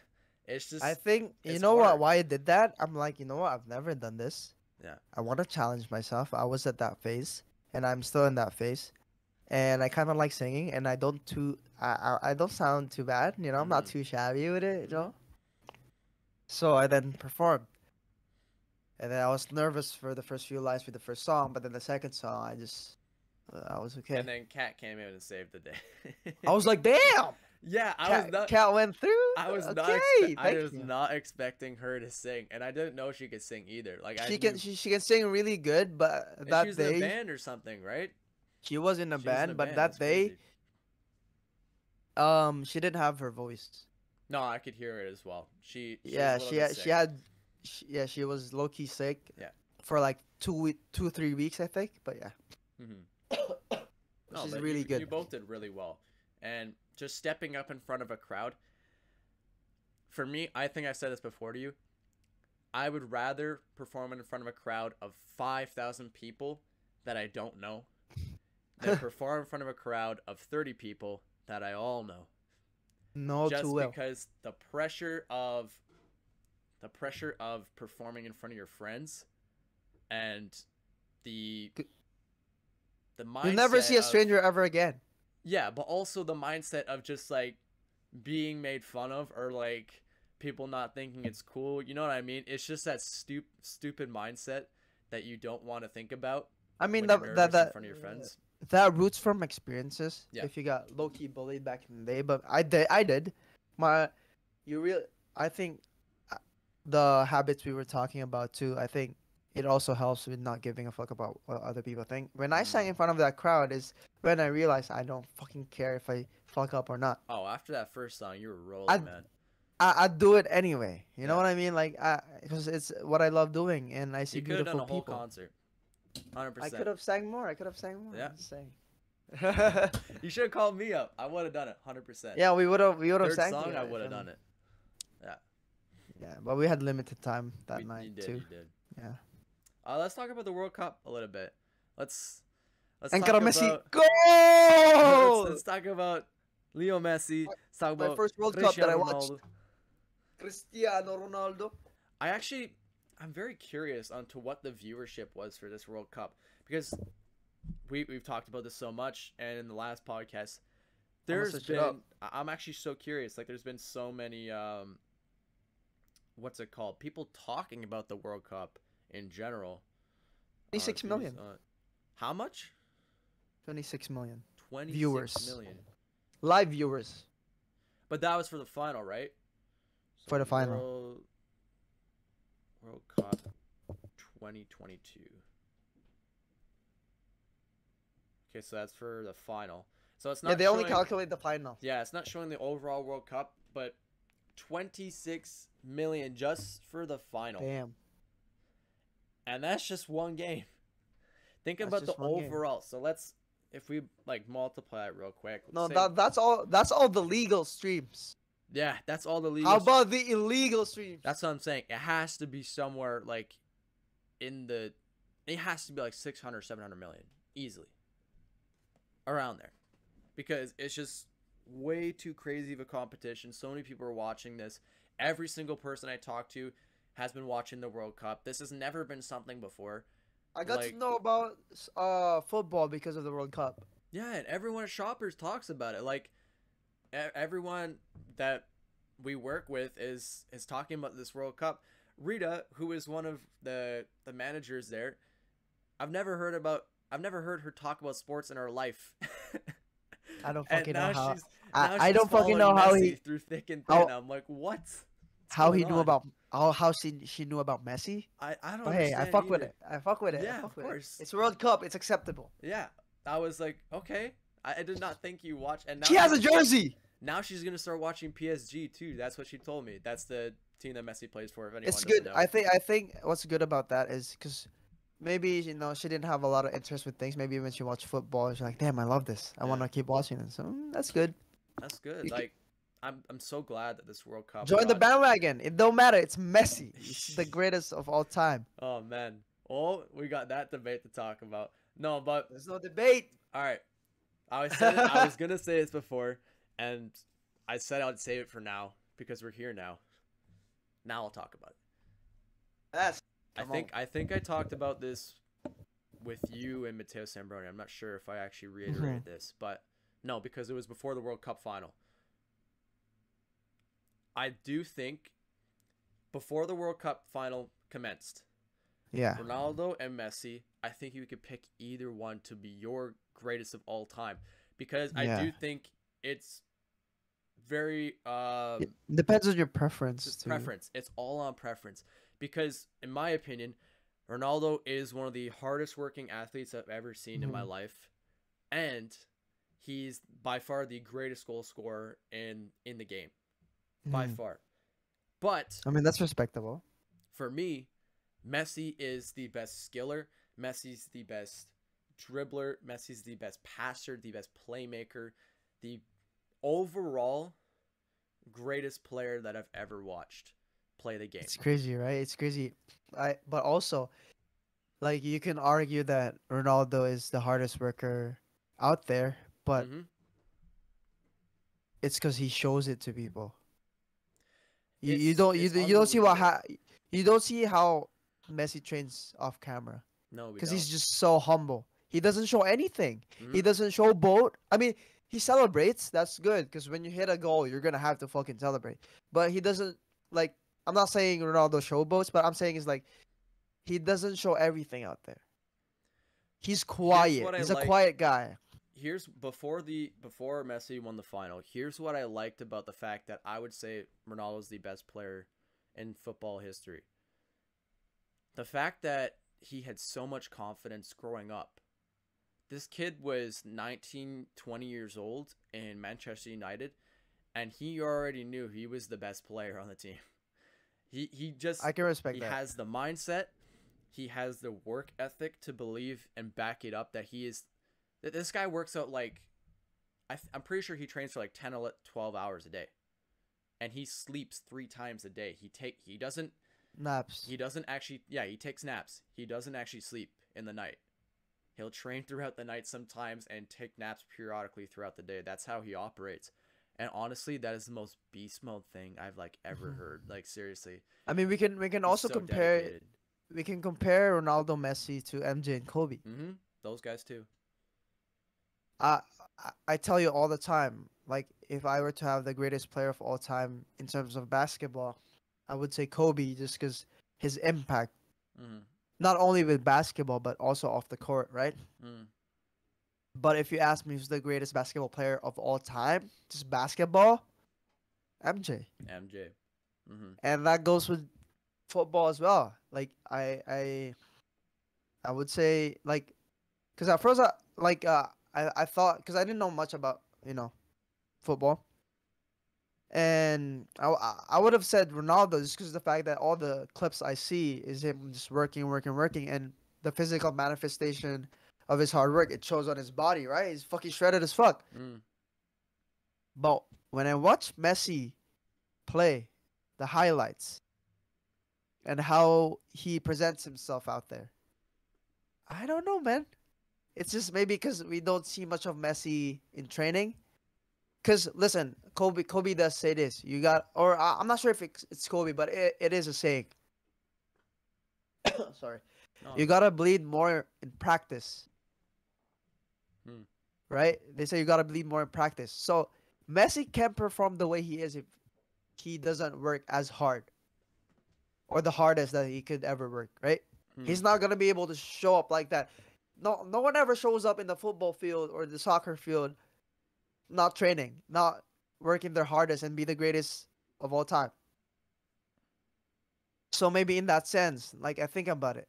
it's just I think you it's know what hard. why I did that? I'm like, you know what? I've never done this. Yeah. I want to challenge myself. I was at that phase, and I'm still in that phase. And I kind of like singing, and I don't sound too bad. You know, I'm not Mm-hmm. too shabby with it. You Mm-hmm. know. So I then performed, and then I was nervous for the first few lines with the first song, but then the second song, I was okay. And then Kat came in and saved the day. I was like, damn, Yeah, Cat went through. Okay, I thank was you. not expecting her to sing, and I didn't know she could sing either. Like I She knew, can she can sing really good, but and she that was in a day band or something, right? she was in a She was in a band, but band. That's that day crazy. she didn't have her voice. No, I could hear it as well. She was a Yeah, little bit she sick. had yeah, she was low key sick Yeah. for like 2 3 weeks I think, but yeah, Hmm. No, she's but really you good. both did really well, and just stepping up in front of a crowd. For me, I think I said this before to you. I would rather perform in front of a crowd of 5,000 people that I don't know than perform in front of a crowd of 30 people that I all know. No, too Just well. because the pressure of performing in front of your friends and the G- the You'll never mindset see a of stranger ever again. yeah, but also the mindset of just like being made fun of or like people not thinking it's cool. You know what I mean? It's just that stupid mindset that you don't want to think about I mean when you're nervous in that front of your friends. that roots from experiences. Yeah. If you got low key bullied back in the day, but I did. My you real I think uh, the habits we were talking about too. I think it also helps with not giving a fuck about what other people think. When I sang Mm. in front of that crowd is when I realized I don't fucking care if I fuck up or not. Oh, after that first song, you were I rolling, man. I'd do it anyway. You know Yeah. what I mean? Like, because it's what I love doing, and I see You could have done beautiful a whole people. concert. 100%. I could have sang more. I could have sang more. Yeah. I'm just saying. You should have called me up. I would have done it 100%. Yeah, we would have Third sang song, together. I would Feel have me? done it. Yeah. Yeah, but we had limited time that You night did, too. you did. Yeah. Let's talk about the World Cup a little bit. Let's And talk Messi, about goal! let's talk about Leo Messi. Let's talk My about first World Cup that I Cristiano watched. Ronaldo. Cristiano Ronaldo. I'm very curious on to what the viewership was for this World Cup because we've talked about this so much, and in the last podcast, I'm gonna there's search it up. been I'm actually so curious. Like, there's been so many what's it called? People talking about the World Cup in general. 26 Views million. on how much? 26 million 26 viewers. million. Live viewers But that was for the final, right? So for the final. World Cup 2022. Okay, so that's for the final. So it's not Yeah, they only showing, calculate the final. yeah, it's not showing the overall World Cup, but 26 million just for the final. Damn. And that's just one game. Think That's about the just one game. overall. So if we like multiply it real quick. No, Let's say, that's all. That's all the legal streams. Yeah, that's all the How legal. about the illegal streams? That's what I'm saying. It has to be somewhere like in the. It has to be like 600, 700 million easily. Around there, because it's just way too crazy of a competition. So many people are watching this. Every single person I talk to has been watching the World Cup. This has never been something before. I got Like, to know about football because of the World Cup. yeah, and everyone at Shoppers talks about it. Like, everyone that we work with is talking about this World Cup. Rita, who is one of the managers there, I've never heard her talk about sports in her life. I don't And fucking know now how. she's I don't fucking know how Messi he through thick and thin. how I'm like, what's how going he knew on? about how she knew about Messi. I don't But hey, I understand fuck with either. it. I fuck with it. I Yeah, fuck of with it. course. It's World Cup. It's acceptable. Yeah, I was like, okay. I did not think you watched. And now She has a jersey. now she's gonna start watching PSG too. That's what she told me. That's the team that Messi plays for. If anyone It's doesn't good. know. I think what's good about that is because maybe she didn't have a lot of interest with things. Maybe when she watched football, she's like, damn, I love this. I want to keep watching it. So that's good. That's good. You Like, I'm so glad that this World Cup Join the got- bandwagon. It don't matter. It's Messi. He's the greatest of all time. Oh man. Oh, we got that debate to talk about. No, but There's no debate. all right. I was gonna say this before, and I said I'd save it for now because we're here now. Now I'll talk about it. That's. I think I talked about this with you and Matteo Sambroni. I'm not sure if I actually reiterated this, but no, because it was before the World Cup final. I do think before the World Cup final commenced, Yeah. Ronaldo and Messi, I think you could pick either one to be your greatest of all time, because I Yeah. do think it's very It depends on your preference. Too. preference. It's all on preference, because in my opinion, Ronaldo is one of the hardest working athletes I've ever seen in my life, and he's by far the greatest goal scorer in the game, by far. But I mean, that's respectable. for me, Messi is the best skiller. Messi's the best dribbler. Messi's the best passer, the best playmaker, the overall greatest player that I've ever watched play the game. It's crazy, right? It's crazy. But also, like, you can argue that Ronaldo is the hardest worker out there, but Mhm. it's because he shows it to people. You It's don't you don't see unbelievable. you don't see how Messi trains off camera No, we because don't. he's just so humble. He doesn't show anything. He Mhm. doesn't show boat. I mean, he celebrates. That's good because when you hit a goal, you're gonna have to fucking celebrate. But he doesn't like. I'm not saying Ronaldo showboats, but I'm saying is like he doesn't show everything out there. He's quiet. what I He's a like- quiet guy. Here's before Messi won the final. Here's what I liked about the fact that I would say Ronaldo's the best player in football history. The fact that he had so much confidence growing up. This kid was 19, 20 years old in Manchester United, and he already knew he was the best player on the team. He just I can respect he that. has the mindset, he has the work ethic to believe and back it up that he is. This guy works out like, I'm pretty sure he trains for like 10 or 12 hours a day, and he sleeps 3 times a day. He doesn't Naps. actually, yeah, he takes naps. He doesn't actually sleep in the night. He'll train throughout the night sometimes and take naps periodically throughout the day. That's how he operates. And honestly, that is the most beast mode thing I've like ever heard. Like, seriously. I mean, we can He's also so compare dedicated. we can compare Ronaldo, Messi to MJ and Kobe. Those guys too. I I tell you all the time, like if I were to have the greatest player of all time in terms of basketball, I would say Kobe just because his impact, not only with basketball but also off the court, right? But if you ask me who's the greatest basketball player of all time, just basketball, MJ. MJ. And that goes with football as well. Like I would say like, cause at first I thought because I didn't know much about football, and I would have said Ronaldo just because the fact that all the clips I see is him just working, and the physical manifestation of his hard work, it shows on his body, right? He's fucking shredded as fuck. But when I watch Messi play, the highlights, and how he presents himself out there. I don't know, man. It's just maybe because we don't see much of Messi in training. Because listen, Kobe does say this. You got, or I'm not sure if it's Kobe, but it is a saying. Sorry, Oh, you gotta bleed more in practice, hmm. right? They say you gotta bleed more in practice. So Messi can't perform the way he is if he doesn't work as hard or the hardest that he could ever work, right? Hmm. He's not gonna be able to show up like that. No one ever shows up in the football field or the soccer field not training, not working their hardest and be the greatest of all time. So maybe in that sense, like I think about it,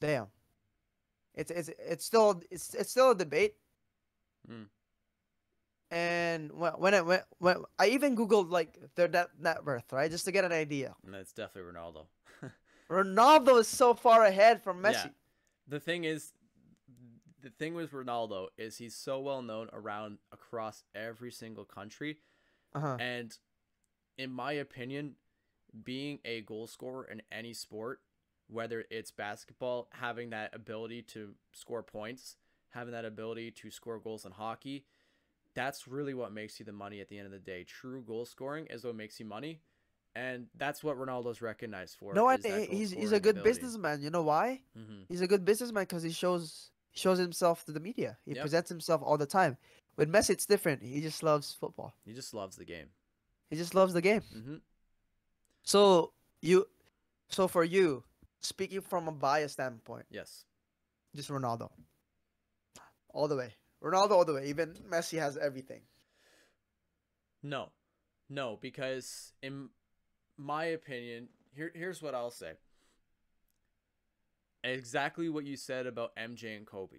damn, it's still a debate. Hmm. And when I even googled like their net worth, right, just to get an idea. And that's definitely Ronaldo. Ronaldo is so far ahead from Yeah. Messi. The thing is, the thing with Ronaldo is he's so well known around across every single country, Uh huh. and in my opinion, being a goal scorer in any sport, whether it's basketball, having that ability to score points, having that ability to score goals in hockey, that's really what makes you the money at the end of the day. True goal scoring is what makes you money, and that's what Ronaldo's recognized for No, and is that goal he's a scoring good ability. businessman. You know why? Mm-hmm. He's a good businessman because he shows himself to the media. He Yep. presents himself all the time. With Messi, it's different. He just loves football. He just loves the game. He just loves the game. Mm-hmm. So you, so for you, speaking from a bias standpoint, Yes. just Ronaldo, all the way. Ronaldo all the way. Even Messi has everything. No. No, because in my opinion, here's what I'll say. Exactly what you said about MJ and Kobe.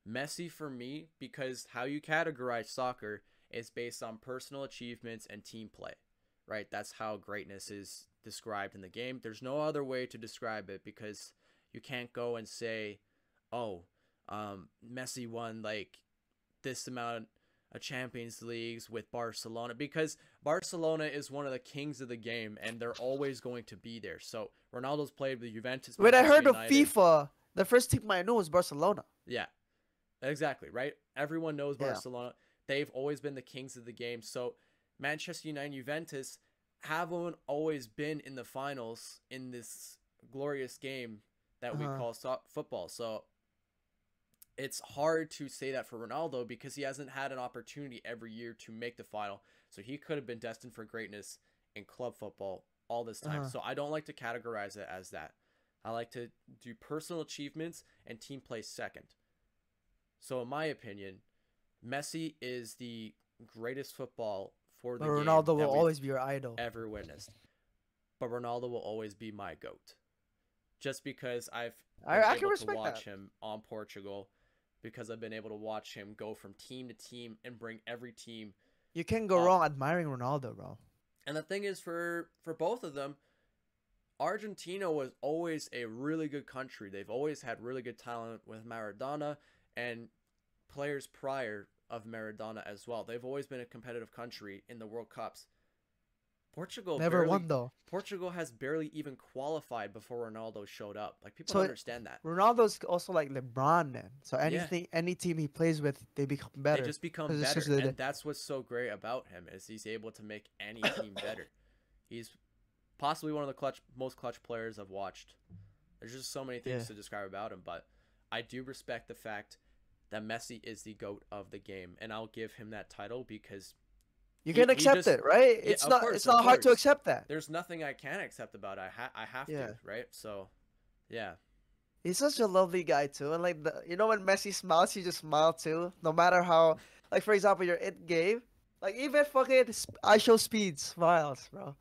Messi for me, because how you categorize soccer is based on personal achievements and team play, right? That's how greatness is described in the game. There's no other way to describe it because you can't go and say, oh, Messi won like this amount of Champions Leagues with Barcelona because Barcelona is one of the kings of the game and they're always going to be there. So Ronaldo's played with Juventus, When I Manchester heard of United. FIFA, the first team I knew was Barcelona. Yeah, exactly, right? Everyone knows Yeah. Barcelona. They've always been the kings of the game. So Manchester United, Juventus haven't always been in the finals in this glorious game that we Uh-huh. call football. So it's hard to say that for Ronaldo because he hasn't had an opportunity every year to make the final. So he could have been destined for greatness in club football all this time. Uh-huh. So I don't like to categorize it as that. I like to do personal achievements and team play second. So in my opinion, Messi is the greatest football for the But game Ronaldo will that we've always be your idol. ever witnessed. But Ronaldo will always be my GOAT. Just because I've been I can able to respect watch that. him on Portugal, because I've been able to watch him go from team to team and bring every team You can't go up. wrong admiring Ronaldo, bro. And the thing is, for both of them, Argentina was always a really good country. They've always had really good talent with Maradona and players prior of Maradona as well. They've always been a competitive country in the World Cups. Never won though. Portugal has barely even qualified before Ronaldo showed up. Like people So don't understand that. Ronaldo's also like LeBron, man. So Yeah. any team he plays with, they become better. They just become 'Cause it's better, just the- and that's what's so great about him is he's able to make any team better. He's possibly one of the most clutch players I've watched. There's just so many things Yeah. to describe about him, but I do respect the fact that Messi is the GOAT of the game, and I'll give him that title because You he can accept just- it, right? Yeah, It's of not course, it's of not hard to course. accept that. there's nothing I can accept about it. I have Yeah. to, right? So, yeah. He's such a lovely guy too, and like you know when Messi smiles, he just smiles too. No matter how, like for example, you're in game, like even fucking I show speed smiles, bro.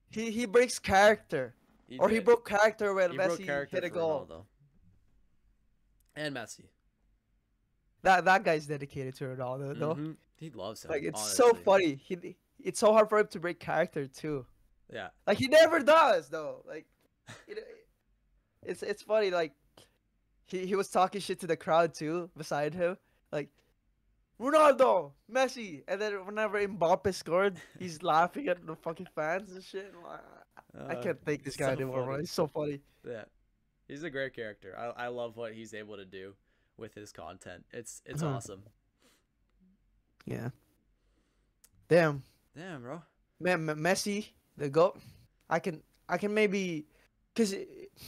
He breaks character, He or he did. broke character when He broke Messi character hit a for goal. Ronaldo and Messi. That guy's dedicated to Ronaldo, though. Hmm. He loves him. Like it's honestly. so funny. It's so hard for him to break character too. Yeah. Like he never does though. Like it, it's funny. Like he was talking shit to the crowd too beside him. Like Ronaldo, Messi, and then whenever Mbappe scored, he's laughing at the fucking fans and shit. I can't take this guy So anymore, bro. funny. He's so funny. Yeah, he's a great character. I love what he's able to do with his content. It's Mhm. awesome. Yeah. Damn, Damn, bro. man, Messi, the goat. I can maybe, cause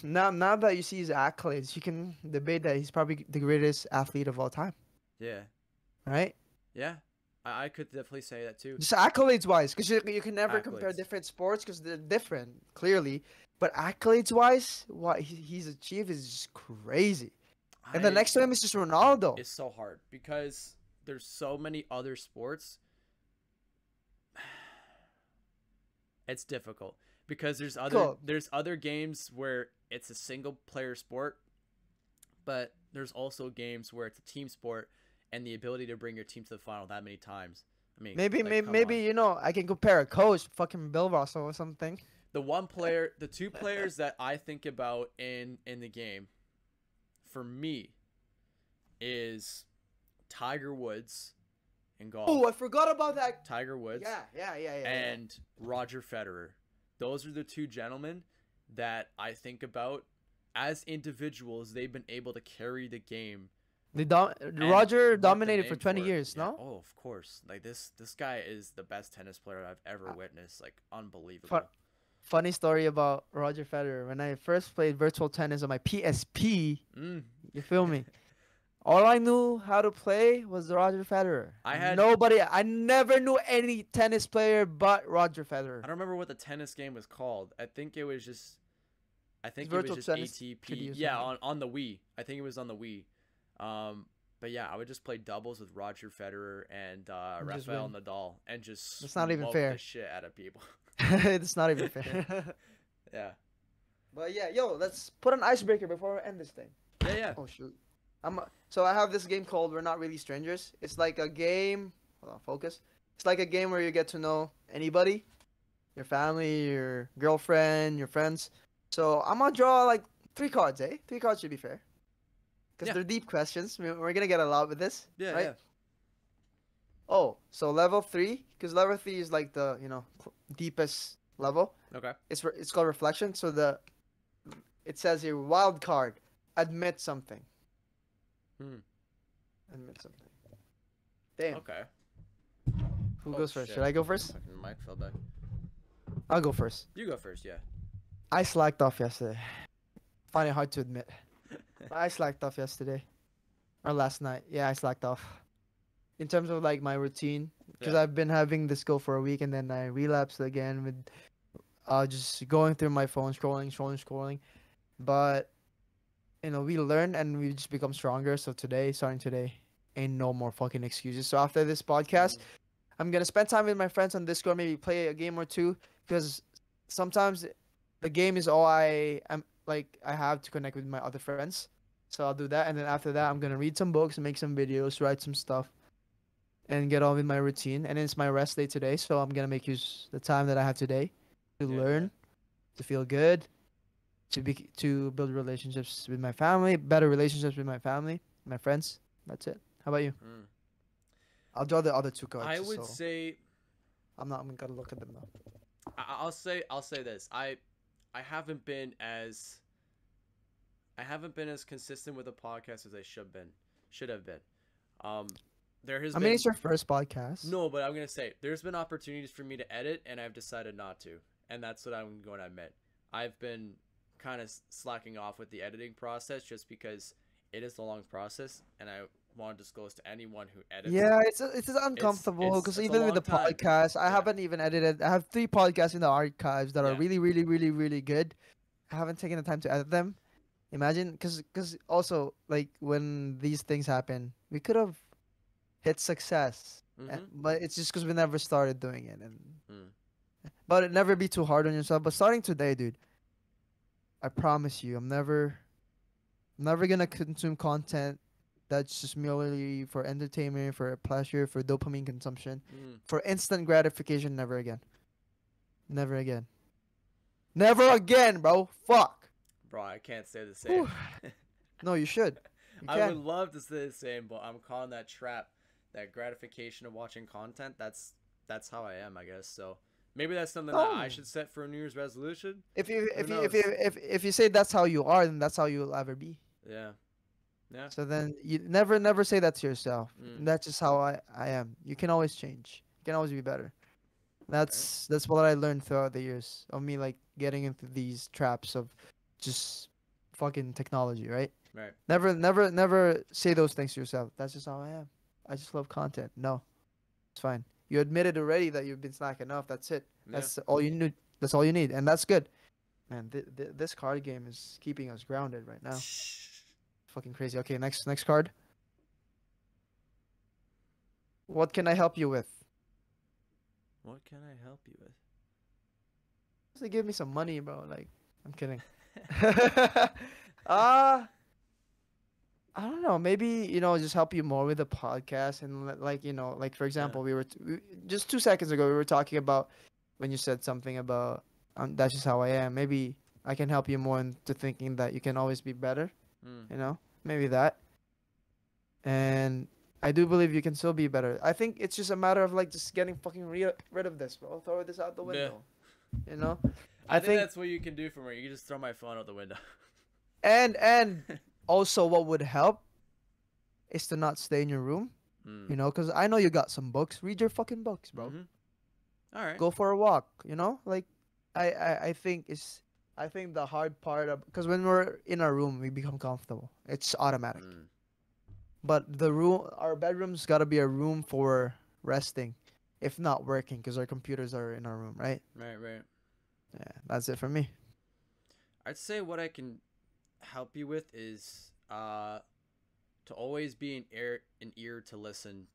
now that you see his accolades, you can debate that he's probably the greatest athlete of all time, Yeah, right? yeah. I could definitely say that too. Just accolades wise, because you can never compare Accolades. different sports because they're different, clearly. But accolades wise, what he's achieved is just crazy. And the I next to him is just Ronaldo. It's so hard because there's so many other sports. It's difficult because Cool. there's other games where it's a single player sport, but there's also games where it's a team sport and the ability to bring your team to the final that many times. I mean, Maybe, like, maybe, come maybe on. I can compare a coach, fucking Bill Russell or something. The two players that I think about in the game, for me, is Tiger Woods in golf. Oh, I forgot about that. Tiger Woods. Yeah. And Roger Federer. Those are the two gentlemen that I think about as individuals. They've been able to carry the game. Roger work the dominated for name 20 it. years, Yeah. no? Oh, of course. Like this guy is the best tennis player I've ever witnessed. Like unbelievable. Funny story about Roger Federer. When I first played virtual tennis on my PSP, Mm. you feel me? All I knew how to play was Roger Federer. I never knew any tennis player but Roger Federer. I don't remember what the tennis game was called. I think it was just Virtual tennis ATP. 2D or Yeah, something. on the Wii. I think it was on the Wii. But yeah, I would just play doubles with Roger Federer and And just Rafael win. Nadal and just That's not even smoke fair. the shit out of people. It's not even fair. Yeah. But yeah, yo, let's put an icebreaker before we end this thing. Yeah. Oh shoot. So I have this game called We're Not Really Strangers. It's like a game. Hold on, focus. It's like a game where you get to know anybody, your family, your girlfriend, your friends. So I'm gonna draw like 3 cards, eh? 3 cards should be fair. Because Yeah. they're deep questions. We're gonna get a lot with this. Yeah, right? yeah. Oh, so level 3, because level 3 is like the deepest level. Okay. It's called reflection. So it says here wild card, admit something. Admit something. Damn. Okay. Who Oh, goes first? shit. Should I go first? Fucking mic fell back. I'll go first. You go first, yeah. I slacked off yesterday. Find it hard to admit. I slacked off yesterday. Or last night. Yeah, I slacked off. In terms of like my routine. Because Yeah. I've been having this go for a week and then I relapsed again with just going through my phone, scrolling. But, we learn and we just become stronger. So starting today, ain't no more fucking excuses. So after this podcast, I'm going to spend time with my friends on Discord, maybe play a game or two. Because sometimes the game is all I have to connect with my other friends. So I'll do that, and then after that, I'm gonna read some books, make some videos, write some stuff, and get on with my routine. And it's my rest day today, so I'm gonna make use the time that I have today to Yeah, learn, to feel good, to build relationships with my family, better relationships with my family, my friends. That's it. How about you? Mm. I'll draw the other 2 cards. I would so say I'm gonna look at them now. I'll say this. I haven't been as consistent with the podcast as I should have been. There has I been mean, it's your first podcast. no, but I'm gonna say there's been opportunities for me to edit, and I've decided not to, and that's what I'm going to admit. I've been kind of slacking off with the editing process just because it is a long process, and I want to disclose to anyone who edits. Yeah, it's uncomfortable because it's a even with long the time. podcast, I Yeah. haven't even edited. I have 3 podcasts in the archives that are Yeah. really, really, really, really good. I haven't taken the time to edit them. Imagine, because also like when these things happen, we could have hit success, Mhm. but it's just because we never started doing it. And Mm. but it never be too hard on yourself. But starting today, dude, I promise you, I'm never gonna consume content that's just merely for entertainment, for pleasure, for dopamine consumption, Mm. for instant gratification. Never again. Never again. Never again, bro. Fuck. Bro, I can't say the same. No, you should. You I can. would love to say the same, but I'm calling that trap that gratification of watching content, that's how I am, I guess. So maybe that's something that I Oh, should set for a New Year's resolution. if you Who if you if knows? you if you say that's how you are, then that's how you'll ever be. Yeah. Yeah. So then you never say that to yourself. Mm. That's just how I am. You can always change. You can always be better. Right. That's what I learned throughout the years of me like getting into these traps of just fucking technology, right? Right. Never say those things to yourself. That's just how I am. I just love content. No, it's fine. You admitted already that you've been slacking off. That's it. Yeah. That's all you need. That's all you need, and that's good. Man, this card game is keeping us grounded right now. Fucking crazy. Okay, next card. What can I help you with? What can I help you with? Just give me some money, bro. Like, I'm kidding. uh I don't know. Maybe just help you more with the podcast and like like for Yeah. example, just 2 seconds ago we were talking about when you said something about that's just how I am. Maybe I can help you more into thinking that you can always be better. Mm. Maybe that. And I do believe you can still be better. I think it's just a matter of like just getting fucking rid of this, bro. Throw this out the Yeah. window. You know. I think that's what you can do for me. You can just throw my phone out the window. And also, what would help is to not stay in your room. Mm. Because I know you got some books. Read your fucking books, bro. Mm-hmm. All right. Go for a walk. Like I think the hard part of because when we're in our room, we become comfortable. It's automatic. Mm. But our bedroom's gotta be a room for resting, if not working, because our computers are in our room, right? Right. Right. Yeah, that's it for me. I'd say what I can help you with is to always be an ear to listen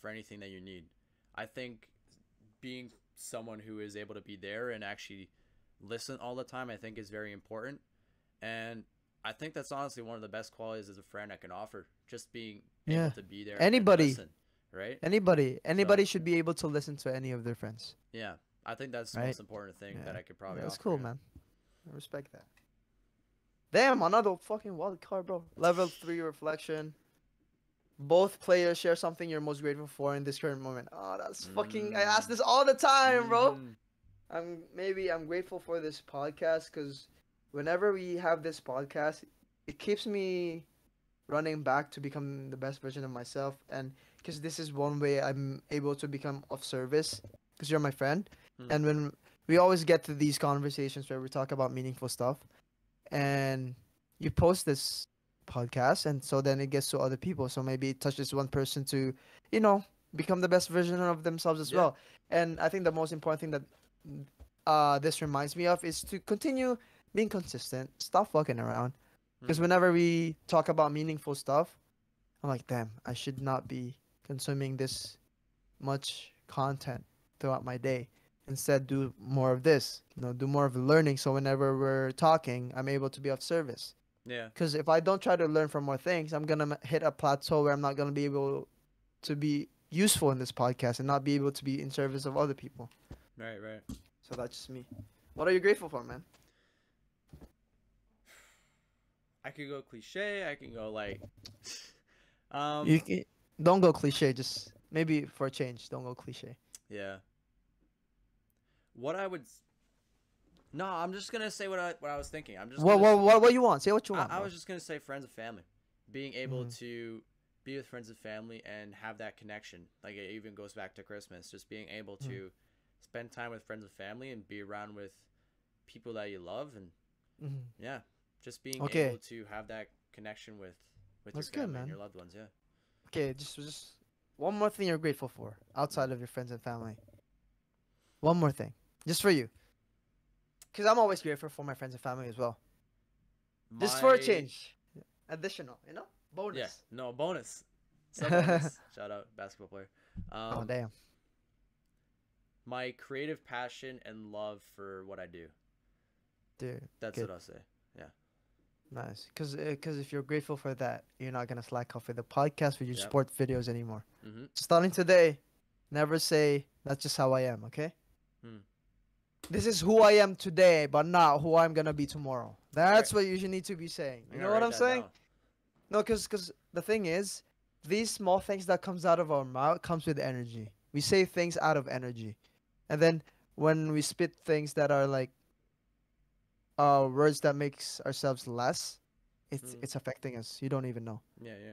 for anything that you need. I think being someone who is able to be there and actually listen all the time, I think is very important. And I think that's honestly one of the best qualities as a friend I can offer. Just being Yeah. able to be there and Anybody, listen, right? anybody should be able to listen to any of their friends, Yeah, I think that's the right? most important thing that Yeah, I could probably that's offer cool, you. man. I respect that. Damn, another fucking wild card, bro. Level 3 reflection. Both players share something you're most grateful for in this current moment. Oh, that's fucking. I ask this all the time, bro. Mhm. I'm grateful for this podcast because whenever we have this podcast, it keeps me running back to become the best version of myself, and because this is one way I'm able to become of service because you're my friend, Mhm. and when we always get to these conversations where we talk about meaningful stuff, and you post this podcast, and so then it gets to other people, so maybe it touches one person to become the best version of themselves as Yeah. well. And I think the most important thing that this reminds me of is to continue being consistent, stop fucking around, because Mhm. whenever we talk about meaningful stuff, I'm like, damn, I should not be consuming this much content throughout my day. Instead, do more of this, do more of learning. So whenever we're talking, I'm able to be of service. Yeah. Because if I don't try to learn from more things, I'm gonna hit a plateau where I'm not gonna be able to be useful in this podcast and not be able to be in service of other people. Right. Right. So that's just me. What are you grateful for, man? I could go cliche. I can go like, You can, don't go cliche. Just maybe for a change, don't go cliche. yeah. What I would. No, I'm just gonna say what I was thinking. I'm just. What you want? Say what you want. I Bro. was just gonna say friends and family, being able Mhm. to be with friends and family and have that connection. Like it even goes back to Christmas. Just being able to spend time with friends and family and be around with people that you love and Mhm. yeah, just being Okay. able to have that connection with That's your good, family and man. your loved ones. Yeah. Okay, just one more thing you're grateful for outside of your friends and family. One more thing, just for you. Because I'm always grateful for my friends and family as well. Just for a change. Additional, bonus. Yeah. No bonus. So bonus. Shout out basketball player. Oh damn. My creative passion and love for what I do. Dude. That's good. what I'll say. Yeah. Nice. Because if you're grateful for that, you're not gonna slack off with the podcast with your Yep. sport videos anymore. Mm-hmm. Starting today, never say that's just how I am. Okay. Hmm. This is who I am today, but not who I'm gonna be tomorrow. That's what you should need to be saying. You know what I'm saying? No, because the thing is, these small things that comes out of our mouth comes with energy. We say things out of energy, and then when we spit things that are like words that makes ourselves less, Mm. it's affecting us. You don't even know. Yeah, yeah.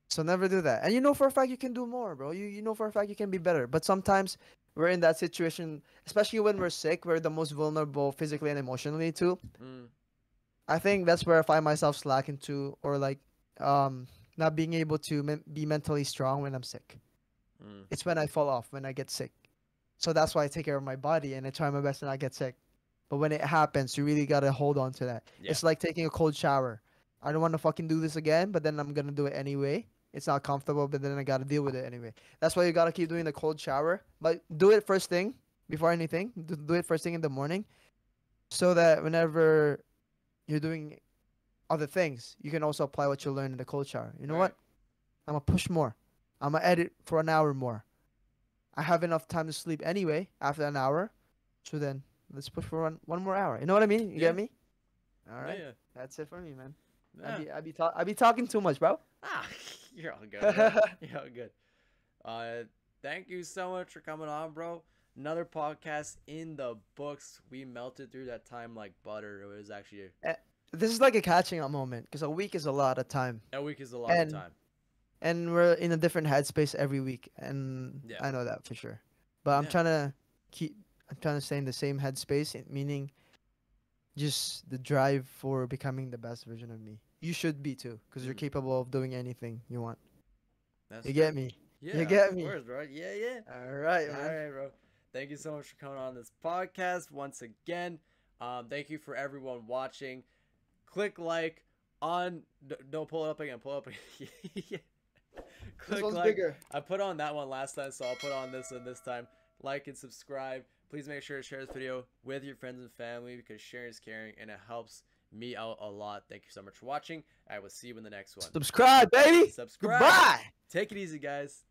So never do that. And you know for a fact you can do more, bro. You know for a fact you can be better. But sometimes we're in that situation, especially when we're sick, we're the most vulnerable physically and emotionally too. Mm. I think that's where I find myself slacking too, or like not being able to be mentally strong when I'm sick. Mm. It's when I fall off, when I get sick. So that's why I take care of my body and I try my best to not get sick. But when it happens, you really gotta hold on to that. Yeah. It's like taking a cold shower. I don't want to fucking do this again, but then I'm gonna do it anyway. It's not comfortable, but then I gotta deal with it anyway. That's why you gotta keep doing the cold shower. But do it first thing before anything. Do it first thing in the morning, so that whenever you're doing other things, you can also apply what you learned in the cold shower. You know Right. what? I'm gonna push more. I'm gonna edit for an hour more. I have enough time to sleep anyway after an hour, so then let's push for one more hour. You know what I mean? You Yeah. get me? All Yeah, right, yeah. that's it for me, man. Yeah. I be talking too much, bro. Ah, you're all good, bro. You're all good. Thank you so much for coming on, bro. Another podcast in the books. We melted through that time like butter. It was actually Eh, this is like a catching up moment because a week is a lot of time, a week is a lot of and time. we're in a different headspace every week, and Yeah. I know that for sure. But Yeah. keep, I'm trying to stay in the same headspace, meaning just the drive for becoming the best version of me. You should be too, because you're Mm, capable of doing anything you want. that's You true. get me? You Yeah, of get me? course, bro. Yeah, yeah. All right, All man. right, bro. Thank you so much for coming on this podcast once again. Thank you for everyone watching. Click like on. No, pull it up again. Pull it up again. This Click one's like. bigger. I put on that one last time, so I'll put on this one this time. Like and subscribe. Please make sure to share this video with your friends and family because sharing is caring and it helps me out a lot. Thank you so much for watching. I will see you in the next one. Subscribe, baby. Subscribe. Goodbye. Take it easy, guys.